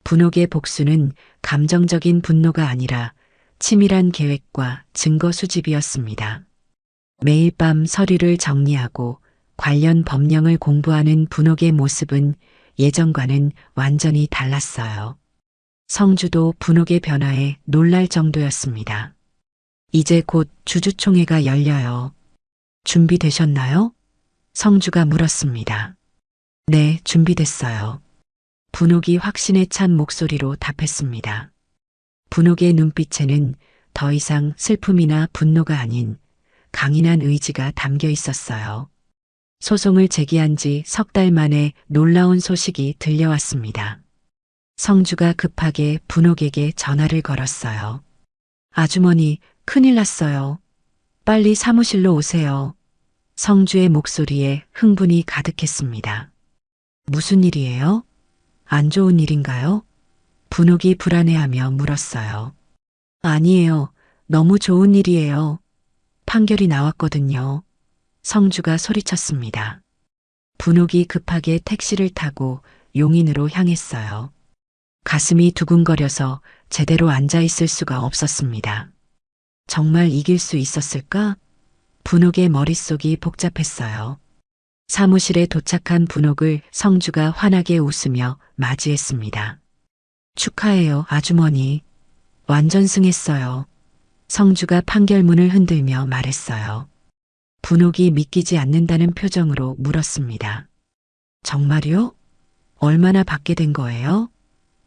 분옥의 복수는 감정적인 분노가 아니라 치밀한 계획과 증거 수집이었습니다. 매일 밤 서류를 정리하고 관련 법령을 공부하는 분옥의 모습은 예전과는 완전히 달랐어요. 성주도 분옥의 변화에 놀랄 정도였습니다. 이제 곧 주주총회가 열려요. 준비되셨나요? 성주가 물었습니다. 네, 준비됐어요. 분옥이 확신에 찬 목소리로 답했습니다. 분옥의 눈빛에는 더 이상 슬픔이나 분노가 아닌 강인한 의지가 담겨 있었어요. 소송을 제기한 지 석 달 만에 놀라운 소식이 들려왔습니다. 성주가 급하게 분옥에게 전화를 걸었어요. 아주머니, 큰일 났어요. 빨리 사무실로 오세요. 성주의 목소리에 흥분이 가득했습니다. 무슨 일이에요? 안 좋은 일인가요? 분옥이 불안해하며 물었어요. 아니에요. 너무 좋은 일이에요. 판결이 나왔거든요. 성주가 소리쳤습니다. 분옥이 급하게 택시를 타고 용인으로 향했어요. 가슴이 두근거려서 제대로 앉아 있을 수가 없었습니다. 정말 이길 수 있었을까? 분옥의 머릿속이 복잡했어요. 사무실에 도착한 분옥을 성주가 환하게 웃으며 맞이했습니다. 축하해요, 아주머니. 완전 승했어요. 성주가 판결문을 흔들며 말했어요. 분옥이 믿기지 않는다는 표정으로 물었습니다. 정말요? 얼마나 받게 된 거예요?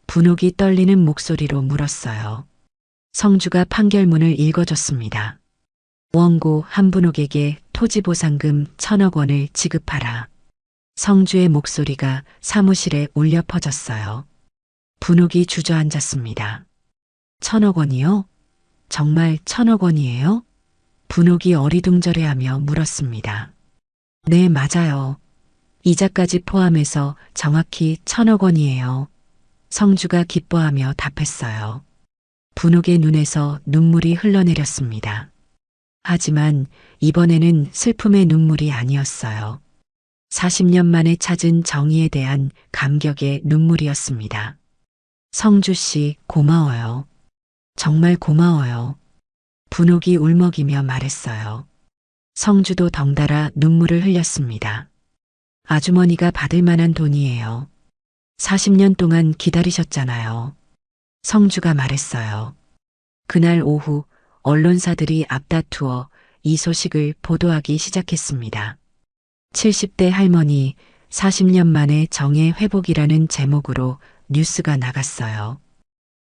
분옥이 떨리는 목소리로 물었어요. 성주가 판결문을 읽어줬습니다. 원고 한분옥에게 토지보상금 1,000억 원을 지급하라. 성주의 목소리가 사무실에 울려 퍼졌어요. 분옥이 주저앉았습니다. 1,000억 원이요? 정말 1,000억 원이에요? 분옥이 어리둥절해하며 물었습니다. 네, 맞아요. 이자까지 포함해서 정확히 1,000억 원이에요. 성주가 기뻐하며 답했어요. 분옥의 눈에서 눈물이 흘러내렸습니다. 하지만 이번에는 슬픔의 눈물이 아니었어요. 40년 만에 찾은 정의에 대한 감격의 눈물이었습니다. 성주 씨, 고마워요. 정말 고마워요. 분옥이 울먹이며 말했어요. 성주도 덩달아 눈물을 흘렸습니다. 아주머니가 받을 만한 돈이에요. 40년 동안 기다리셨잖아요. 성주가 말했어요. 그날 오후 언론사들이 앞다투어 이 소식을 보도하기 시작했습니다. 70대 할머니 40년 만에 정의 회복이라는 제목으로 뉴스가 나갔어요.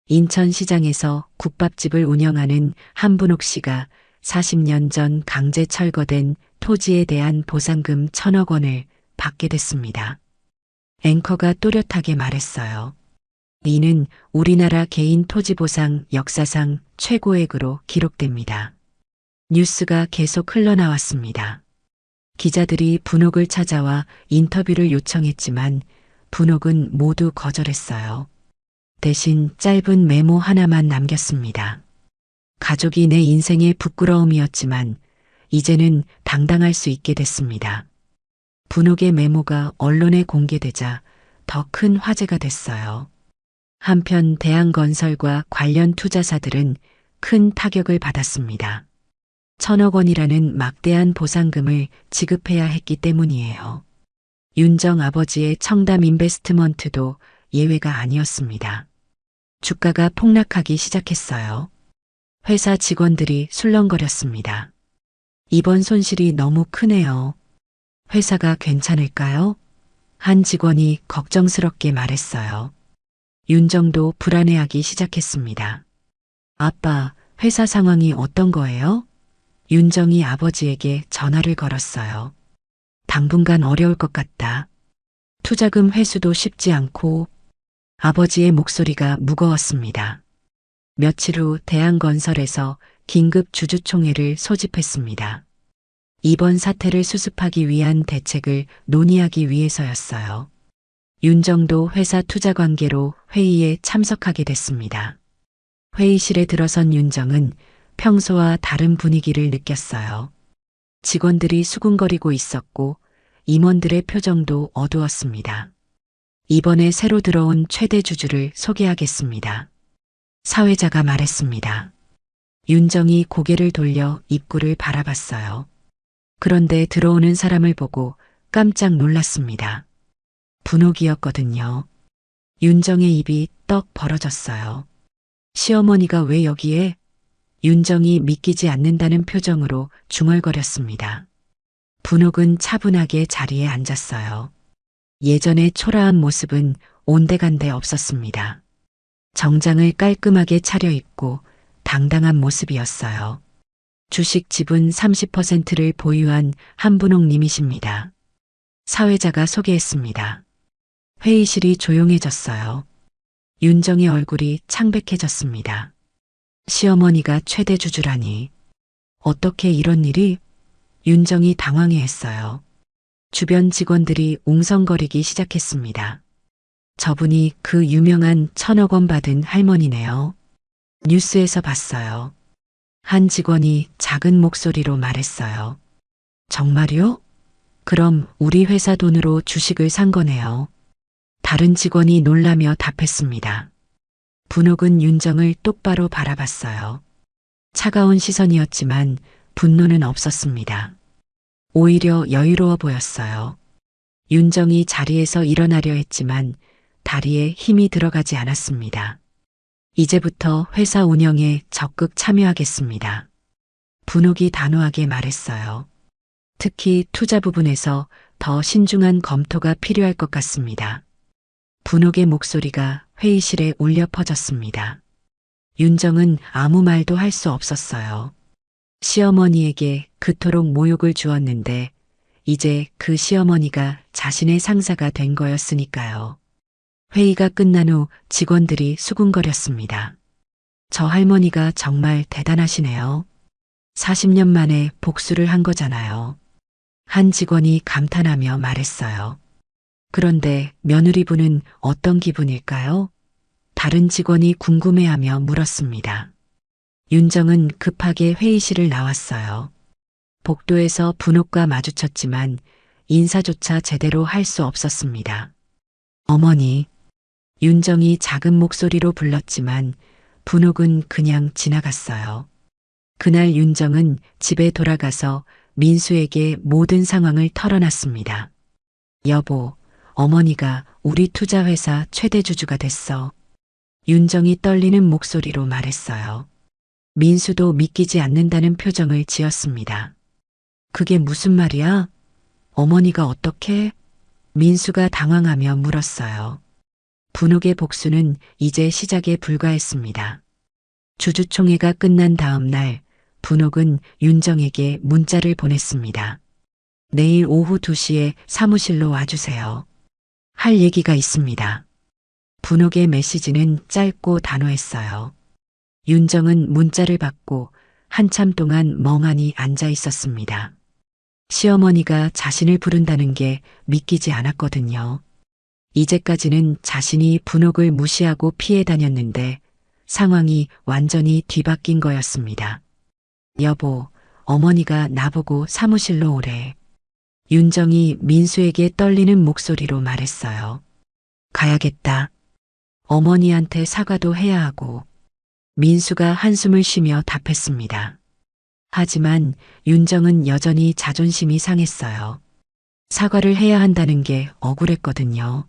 인천시장에서 국밥집을 운영하는 한분옥 씨가 40년 전 강제 철거된 토지에 대한 보상금 1,000억 원을 받게 됐습니다. 앵커가 또렷하게 말했어요. 이는 우리나라 개인 토지 보상 역사상 최고액으로 기록됩니다. 뉴스가 계속 흘러나왔습니다. 기자들이 분옥을 찾아와 인터뷰를 요청했지만 분옥은 모두 거절했어요. 대신 짧은 메모 하나만 남겼습니다. 가족이 내 인생의 부끄러움이었지만 이제는 당당할 수 있게 됐습니다. 분옥의 메모가 언론에 공개되자 더 큰 화제가 됐어요. 한편 대한건설과 관련 투자사들은 큰 타격을 받았습니다. 1,000억 원이라는 막대한 보상금을 지급해야 했기 때문이에요. 윤정 아버지의 청담 인베스트먼트도 예외가 아니었습니다. 주가가 폭락하기 시작했어요. 회사 직원들이 술렁거렸습니다. 이번 손실이 너무 크네요. 회사가 괜찮을까요? 한 직원이 걱정스럽게 말했어요. 윤정도 불안해하기 시작했습니다. 아빠, 회사 상황이 어떤 거예요? 윤정이 아버지에게 전화를 걸었어요. 당분간 어려울 것 같다. 투자금 회수도 쉽지 않고. 아버지의 목소리가 무거웠습니다. 며칠 후 대한건설에서 긴급 주주총회를 소집했습니다. 이번 사태를 수습하기 위한 대책을 논의하기 위해서였어요. 윤정도 회사 투자 관계로 회의에 참석하게 됐습니다. 회의실에 들어선 윤정은 평소와 다른 분위기를 느꼈어요. 직원들이 수군거리고 있었고 임원들의 표정도 어두웠습니다. 이번에 새로 들어온 최대 주주를 소개하겠습니다. 사회자가 말했습니다. 윤정이 고개를 돌려 입구를 바라봤어요. 그런데 들어오는 사람을 보고 깜짝 놀랐습니다. 분옥이었거든요. 윤정의 입이 떡 벌어졌어요. 시어머니가 왜 여기에? 윤정이 믿기지 않는다는 표정으로 중얼거렸습니다. 분옥은 차분하게 자리에 앉았어요. 예전의 초라한 모습은 온데간데 없었습니다. 정장을 깔끔하게 차려입고 당당한 모습이었어요. 주식 지분 30%를 보유한 한분옥 님이십니다. 사회자가 소개했습니다. 회의실이 조용해졌어요. 윤정의 얼굴이 창백해졌습니다. 시어머니가 최대 주주라니. 어떻게 이런 일이? 윤정이 당황해했어요. 주변 직원들이 웅성거리기 시작했습니다. 저분이 그 유명한 1,000억 원 받은 할머니네요. 뉴스에서 봤어요. 한 직원이 작은 목소리로 말했어요. 정말요? 그럼 우리 회사 돈으로 주식을 산 거네요. 다른 직원이 놀라며 답했습니다. 분옥은 윤정을 똑바로 바라봤어요. 차가운 시선이었지만 분노는 없었습니다. 오히려 여유로워 보였어요. 윤정이 자리에서 일어나려 했지만 다리에 힘이 들어가지 않았습니다. 이제부터 회사 운영에 적극 참여하겠습니다. 분옥이 단호하게 말했어요. 특히 투자 부분에서 더 신중한 검토가 필요할 것 같습니다. 분옥의 목소리가 회의실에 울려 퍼졌습니다. 윤정은 아무 말도 할 수 없었어요. 시어머니에게 그토록 모욕을 주었는데 이제 그 시어머니가 자신의 상사가 된 거였으니까요. 회의가 끝난 후 직원들이 수군거렸습니다. 저 할머니가 정말 대단하시네요. 40년 만에 복수를 한 거잖아요. 한 직원이 감탄하며 말했어요. 그런데 며느리분은 어떤 기분일까요? 다른 직원이 궁금해하며 물었습니다. 윤정은 급하게 회의실을 나왔어요. 복도에서 분옥과 마주쳤지만 인사조차 제대로 할 수 없었습니다. 어머니, 윤정이 작은 목소리로 불렀지만 분옥은 그냥 지나갔어요. 그날 윤정은 집에 돌아가서 민수에게 모든 상황을 털어놨습니다. 여보, 어머니가 우리 투자회사 최대 주주가 됐어. 윤정이 떨리는 목소리로 말했어요. 민수도 믿기지 않는다는 표정을 지었습니다. 그게 무슨 말이야? 어머니가 어떻게? 민수가 당황하며 물었어요. 분옥의 복수는 이제 시작에 불과했습니다. 주주총회가 끝난 다음 날 분옥은 윤정에게 문자를 보냈습니다. 내일 오후 2시에 사무실로 와주세요. 할 얘기가 있습니다. 분옥의 메시지는 짧고 단호했어요. 윤정은 문자를 받고 한참 동안 멍하니 앉아 있었습니다. 시어머니가 자신을 부른다는 게 믿기지 않았거든요. 이제까지는 자신이 분옥을 무시하고 피해 다녔는데 상황이 완전히 뒤바뀐 거였습니다. 여보, 어머니가 나보고 사무실로 오래. 윤정이 민수에게 떨리는 목소리로 말했어요. 가야겠다. 어머니한테 사과도 해야 하고. 민수가 한숨을 쉬며 답했습니다. 하지만 윤정은 여전히 자존심이 상했어요. 사과를 해야 한다는 게 억울했거든요.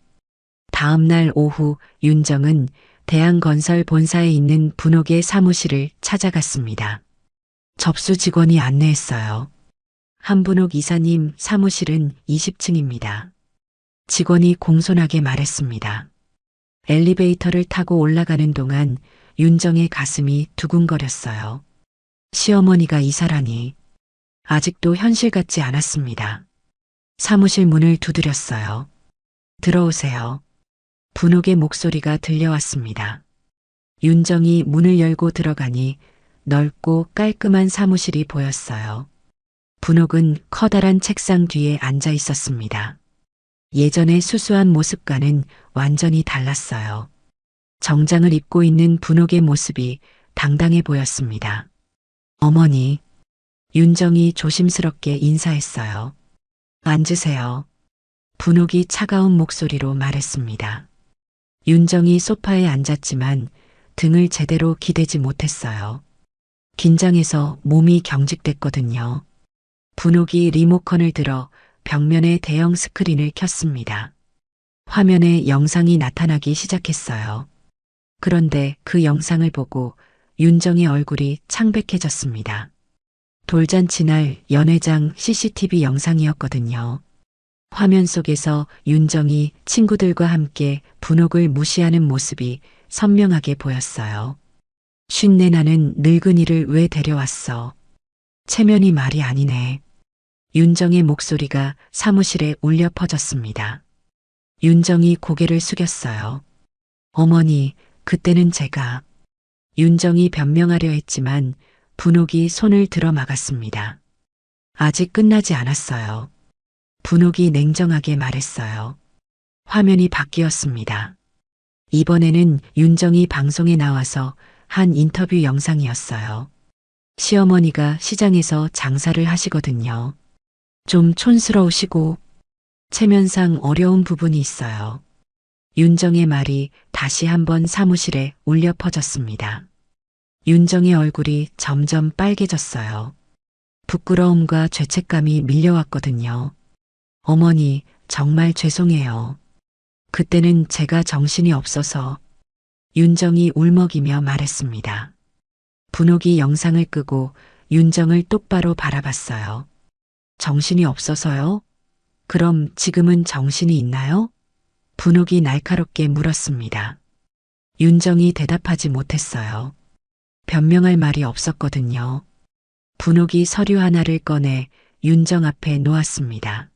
다음 날 오후 윤정은 대한건설 본사에 있는 분옥의 사무실을 찾아갔습니다. 접수 직원이 안내했어요. 한분옥 이사님 사무실은 20층입니다. 직원이 공손하게 말했습니다. 엘리베이터를 타고 올라가는 동안 윤정의 가슴이 두근거렸어요. 시어머니가 이사라니 아직도 현실 같지 않았습니다. 사무실 문을 두드렸어요. 들어오세요. 분옥의 목소리가 들려왔습니다. 윤정이 문을 열고 들어가니 넓고 깔끔한 사무실이 보였어요. 분옥은 커다란 책상 뒤에 앉아 있었습니다. 예전의 수수한 모습과는 완전히 달랐어요. 정장을 입고 있는 분옥의 모습이 당당해 보였습니다. 어머니, 윤정이 조심스럽게 인사했어요. 앉으세요. 분옥이 차가운 목소리로 말했습니다. 윤정이 소파에 앉았지만 등을 제대로 기대지 못했어요. 긴장해서 몸이 경직됐거든요. 분옥이 리모컨을 들어 벽면에 대형 스크린을 켰습니다. 화면에 영상이 나타나기 시작했어요. 그런데 그 영상을 보고 윤정의 얼굴이 창백해졌습니다. 돌잔치 날 연회장 CCTV 영상이었거든요. 화면 속에서 윤정이 친구들과 함께 분옥을 무시하는 모습이 선명하게 보였어요. 쉰내 나는 늙은이를 왜 데려왔어? 체면이 말이 아니네. 윤정의 목소리가 사무실에 울려 퍼졌습니다. 윤정이 고개를 숙였어요. 어머니, 그때는 제가. 윤정이 변명하려 했지만 분옥이 손을 들어 막았습니다. 아직 끝나지 않았어요. 분옥이 냉정하게 말했어요. 화면이 바뀌었습니다. 이번에는 윤정이 방송에 나와서 한 인터뷰 영상이었어요. 시어머니가 시장에서 장사를 하시거든요. 좀 촌스러우시고 체면상 어려운 부분이 있어요. 윤정의 말이 다시 한번 사무실에 울려 퍼졌습니다. 윤정의 얼굴이 점점 빨개졌어요. 부끄러움과 죄책감이 밀려왔거든요. 어머니, 정말 죄송해요. 그때는 제가 정신이 없어서. 윤정이 울먹이며 말했습니다. 분옥이 영상을 끄고 윤정을 똑바로 바라봤어요. 정신이 없어서요? 그럼 지금은 정신이 있나요? 분옥이 날카롭게 물었습니다. 윤정이 대답하지 못했어요. 변명할 말이 없었거든요. 분옥이 서류 하나를 꺼내 윤정 앞에 놓았습니다.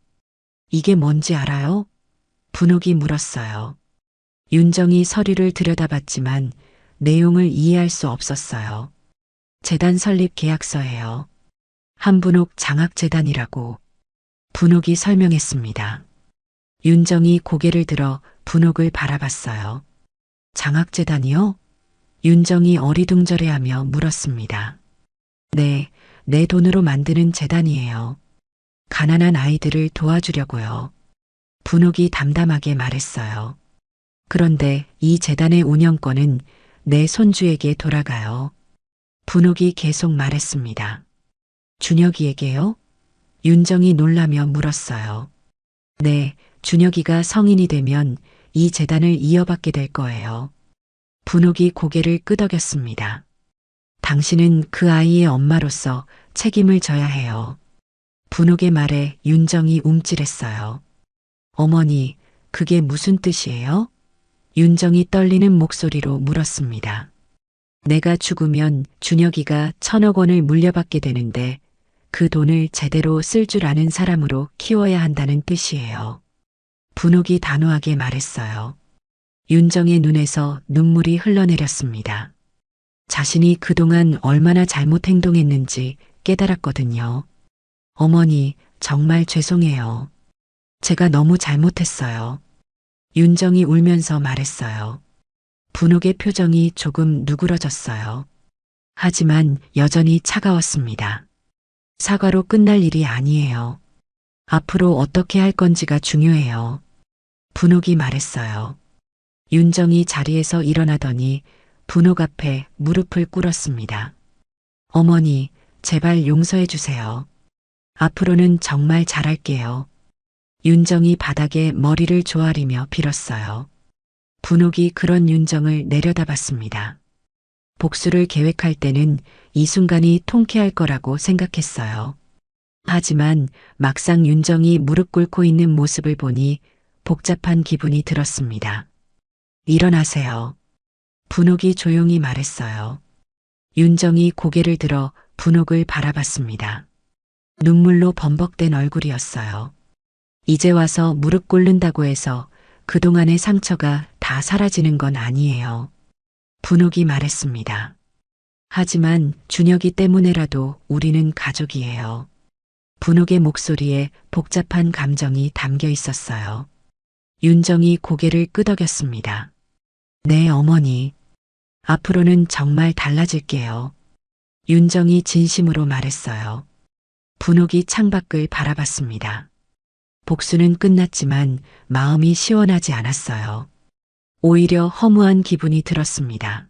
이게 뭔지 알아요? 분옥이 물었어요. 윤정이 서류를 들여다봤지만 내용을 이해할 수 없었어요. 재단 설립 계약서예요. 한분옥 장학재단이라고 분옥이 설명했습니다. 윤정이 고개를 들어 분옥을 바라봤어요. 장학재단이요? 윤정이 어리둥절해하며 물었습니다. 네, 내 돈으로 만드는 재단이에요. 가난한 아이들을 도와주려고요. 분옥이 담담하게 말했어요. 그런데 이 재단의 운영권은 내 손주에게 돌아가요. 분옥이 계속 말했습니다. 준혁이에게요? 윤정이 놀라며 물었어요. 네, 준혁이가 성인이 되면 이 재단을 이어받게 될 거예요. 분옥이 고개를 끄덕였습니다. 당신은 그 아이의 엄마로서 책임을 져야 해요. 분옥의 말에 윤정이 움찔했어요. 어머니, 그게 무슨 뜻이에요? 윤정이 떨리는 목소리로 물었습니다. 내가 죽으면 준혁이가 1,000억 원을 물려받게 되는데 그 돈을 제대로 쓸 줄 아는 사람으로 키워야 한다는 뜻이에요. 분옥이 단호하게 말했어요. 윤정의 눈에서 눈물이 흘러내렸습니다. 자신이 그동안 얼마나 잘못 행동했는지 깨달았거든요. 어머니, 정말 죄송해요. 제가 너무 잘못했어요. 윤정이 울면서 말했어요. 분옥의 표정이 조금 누그러졌어요. 하지만 여전히 차가웠습니다. 사과로 끝날 일이 아니에요. 앞으로 어떻게 할 건지가 중요해요. 분옥이 말했어요. 윤정이 자리에서 일어나더니 분옥 앞에 무릎을 꿇었습니다. 어머니, 제발 용서해 주세요. 앞으로는 정말 잘할게요. 윤정이 바닥에 머리를 조아리며 빌었어요. 분옥이 그런 윤정을 내려다봤습니다. 복수를 계획할 때는 이 순간이 통쾌할 거라고 생각했어요. 하지만 막상 윤정이 무릎 꿇고 있는 모습을 보니 복잡한 기분이 들었습니다. 일어나세요. 분옥이 조용히 말했어요. 윤정이 고개를 들어 분옥을 바라봤습니다. 눈물로 범벅된 얼굴이었어요. 이제 와서 무릎 꿇는다고 해서 그동안의 상처가 다 사라지는 건 아니에요. 분옥이 말했습니다. 하지만 준혁이 때문에라도 우리는 가족이에요. 분옥의 목소리에 복잡한 감정이 담겨 있었어요. 윤정이 고개를 끄덕였습니다. 네, 어머니. 앞으로는 정말 달라질게요. 윤정이 진심으로 말했어요. 분옥이 창밖을 바라봤습니다. 복수는 끝났지만 마음이 시원하지 않았어요. 오히려 허무한 기분이 들었습니다.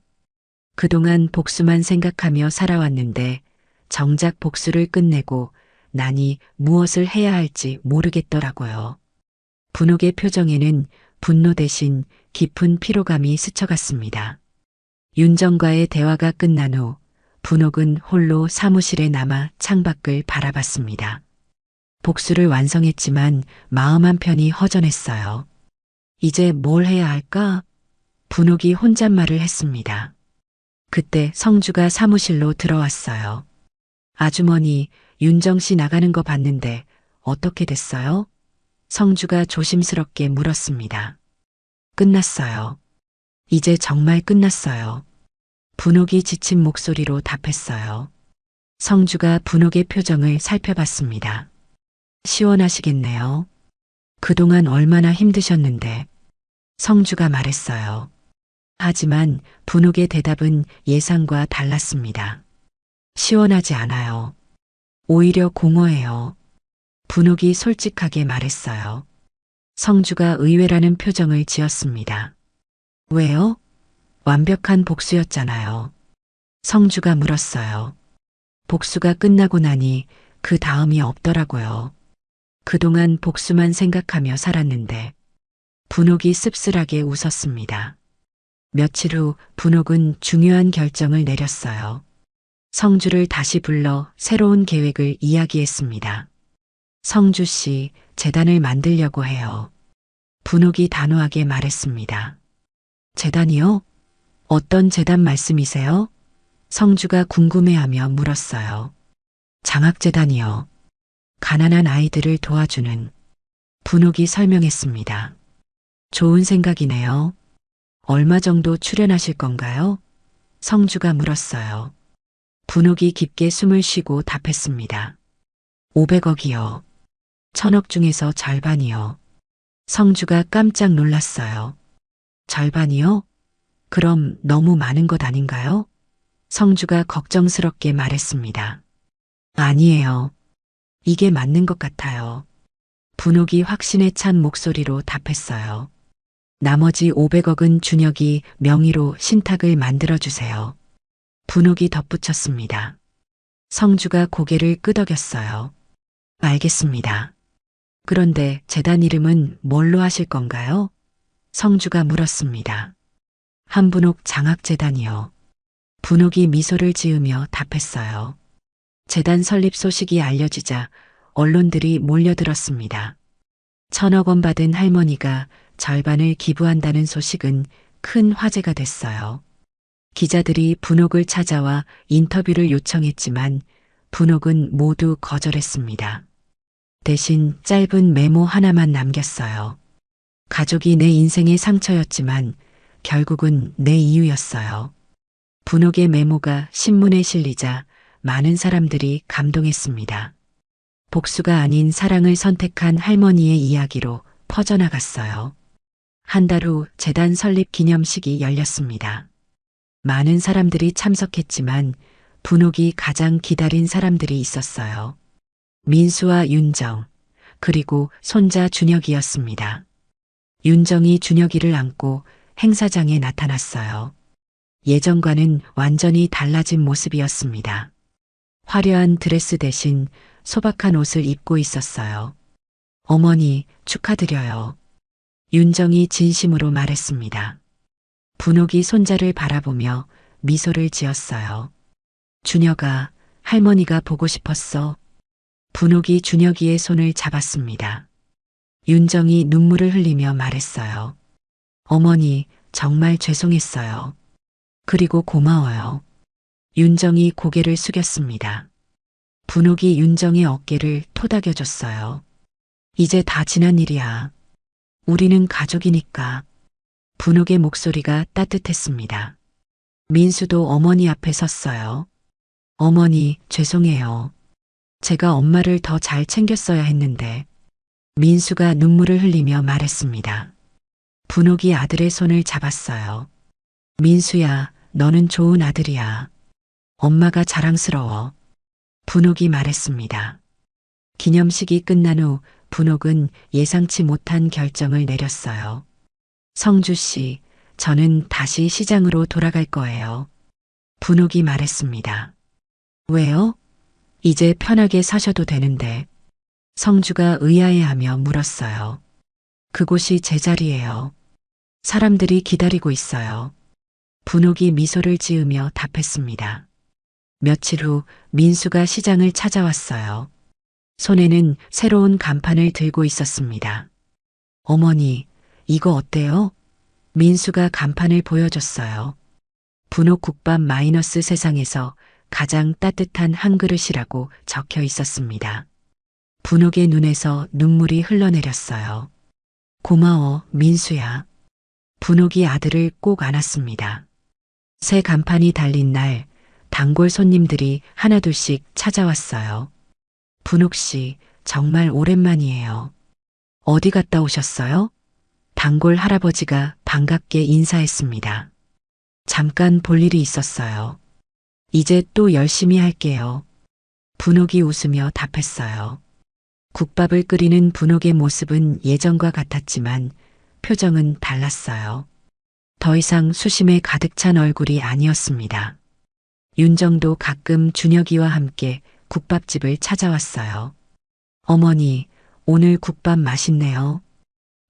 그동안 복수만 생각하며 살아왔는데 정작 복수를 끝내고 나니 무엇을 해야 할지 모르겠더라고요. 분옥의 표정에는 분노 대신 깊은 피로감이 스쳐갔습니다. 윤정과의 대화가 끝난 후 분옥은 홀로 사무실에 남아 창밖을 바라봤습니다. 복수를 완성했지만 마음 한편이 허전했어요. 이제 뭘 해야 할까? 분옥이 혼잣말을 했습니다. 그때 성주가 사무실로 들어왔어요. 아주머니, 윤정 씨 나가는 거 봤는데 어떻게 됐어요? 성주가 조심스럽게 물었습니다. 끝났어요. 이제 정말 끝났어요. 분옥이 지친 목소리로 답했어요. 성주가 분옥의 표정을 살펴봤습니다. 시원하시겠네요. 그동안 얼마나 힘드셨는데. 성주가 말했어요. 하지만 분옥의 대답은 예상과 달랐습니다. 시원하지 않아요. 오히려 공허해요. 분옥이 솔직하게 말했어요. 성주가 의외라는 표정을 지었습니다. 왜요? 완벽한 복수였잖아요. 성주가 물었어요. 복수가 끝나고 나니 그 다음이 없더라고요. 그동안 복수만 생각하며 살았는데. 분옥이 씁쓸하게 웃었습니다. 며칠 후 분옥은 중요한 결정을 내렸어요. 성주를 다시 불러 새로운 계획을 이야기했습니다. 성주 씨, 재단을 만들려고 해요. 분옥이 단호하게 말했습니다. 재단이요? 어떤 재단 말씀이세요? 성주가 궁금해하며 물었어요. 장학재단이요. 가난한 아이들을 도와주는. 분옥이 설명했습니다. 좋은 생각이네요. 얼마 정도 출연하실 건가요? 성주가 물었어요. 분옥이 깊게 숨을 쉬고 답했습니다. 500억이요. 1,000억 중에서 절반이요. 성주가 깜짝 놀랐어요. 절반이요? 그럼 너무 많은 것 아닌가요? 성주가 걱정스럽게 말했습니다. 아니에요. 이게 맞는 것 같아요. 분옥이 확신에 찬 목소리로 답했어요. 나머지 500억은 준혁이 명의로 신탁을 만들어주세요. 분옥이 덧붙였습니다. 성주가 고개를 끄덕였어요. 알겠습니다. 그런데 재단 이름은 뭘로 하실 건가요? 성주가 물었습니다. 한분옥 장학재단이요. 분옥이 미소를 지으며 답했어요. 재단 설립 소식이 알려지자 언론들이 몰려들었습니다. 1,000억 원 받은 할머니가 절반을 기부한다는 소식은 큰 화제가 됐어요. 기자들이 분옥을 찾아와 인터뷰를 요청했지만 분옥은 모두 거절했습니다. 대신 짧은 메모 하나만 남겼어요. 가족이 내 인생의 상처였지만 결국은 내 이유였어요. 분옥의 메모가 신문에 실리자 많은 사람들이 감동했습니다. 복수가 아닌 사랑을 선택한 할머니의 이야기로 퍼져나갔어요. 한 달 후 재단 설립 기념식이 열렸습니다. 많은 사람들이 참석했지만 분옥이 가장 기다린 사람들이 있었어요. 민수와 윤정, 그리고 손자 준혁이었습니다. 윤정이 준혁이를 안고 행사장에 나타났어요. 예전과는 완전히 달라진 모습이었습니다. 화려한 드레스 대신 소박한 옷을 입고 있었어요. 어머니, 축하드려요. 윤정이 진심으로 말했습니다. 분옥이 손자를 바라보며 미소를 지었어요. 준혁아, 할머니가 보고 싶었어. 분옥이 준혁이의 손을 잡았습니다. 윤정이 눈물을 흘리며 말했어요. 어머니, 정말 죄송했어요. 그리고 고마워요. 윤정이 고개를 숙였습니다. 분옥이 윤정의 어깨를 토닥여줬어요. 이제 다 지난 일이야. 우리는 가족이니까. 분옥의 목소리가 따뜻했습니다. 민수도 어머니 앞에 섰어요. 어머니, 죄송해요. 제가 엄마를 더 잘 챙겼어야 했는데. 민수가 눈물을 흘리며 말했습니다. 분옥이 아들의 손을 잡았어요. 민수야, 너는 좋은 아들이야. 엄마가 자랑스러워. 분옥이 말했습니다. 기념식이 끝난 후 분옥은 예상치 못한 결정을 내렸어요. 성주 씨, 저는 다시 시장으로 돌아갈 거예요. 분옥이 말했습니다. 왜요? 이제 편하게 사셔도 되는데. 성주가 의아해하며 물었어요. 그곳이 제 자리예요. 사람들이 기다리고 있어요. 분옥이 미소를 지으며 답했습니다. 며칠 후 민수가 시장을 찾아왔어요. 손에는 새로운 간판을 들고 있었습니다. 어머니, 이거 어때요? 민수가 간판을 보여줬어요. 분옥 국밥 마이너스 세상에서 가장 따뜻한 한 그릇이라고 적혀 있었습니다. 분옥의 눈에서 눈물이 흘러내렸어요. 고마워, 민수야. 분옥이 아들을 꼭 안았습니다. 새 간판이 달린 날, 단골 손님들이 하나둘씩 찾아왔어요. 분옥 씨, 정말 오랜만이에요. 어디 갔다 오셨어요? 단골 할아버지가 반갑게 인사했습니다. 잠깐 볼 일이 있었어요. 이제 또 열심히 할게요. 분옥이 웃으며 답했어요. 국밥을 끓이는 분옥의 모습은 예전과 같았지만 표정은 달랐어요. 더 이상 수심에 가득 찬 얼굴이 아니었습니다. 윤정도 가끔 준혁이와 함께 국밥집을 찾아왔어요. 어머니, 오늘 국밥 맛있네요.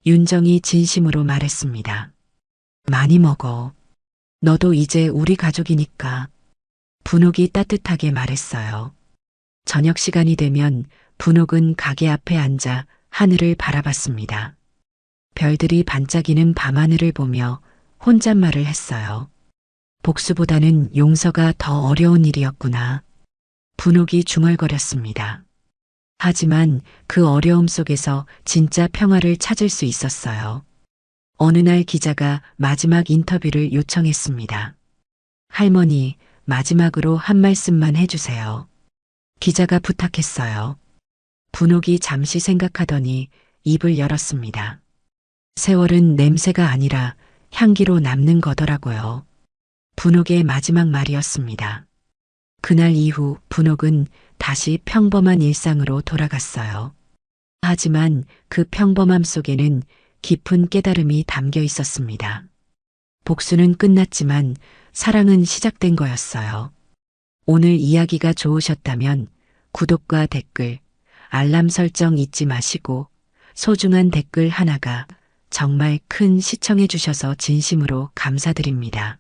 윤정이 진심으로 말했습니다. 많이 먹어. 너도 이제 우리 가족이니까. 분옥이 따뜻하게 말했어요. 저녁 시간이 되면 분옥은 가게 앞에 앉아 하늘을 바라봤습니다. 별들이 반짝이는 밤하늘을 보며 혼잣말을 했어요. 복수보다는 용서가 더 어려운 일이었구나. 분옥이 중얼거렸습니다. 하지만 그 어려움 속에서 진짜 평화를 찾을 수 있었어요. 어느 날 기자가 마지막 인터뷰를 요청했습니다. 할머니, 마지막으로 한 말씀만 해주세요. 기자가 부탁했어요. 분옥이 잠시 생각하더니 입을 열었습니다. 세월은 냄새가 아니라 향기로 남는 거더라고요. 분옥의 마지막 말이었습니다. 그날 이후 분옥은 다시 평범한 일상으로 돌아갔어요. 하지만 그 평범함 속에는 깊은 깨달음이 담겨 있었습니다. 복수는 끝났지만 사랑은 시작된 거였어요. 오늘 이야기가 좋으셨다면 구독과 댓글, 알람 설정 잊지 마시고 소중한 댓글 하나가 정말 큰 시청해 주셔서 진심으로 감사드립니다.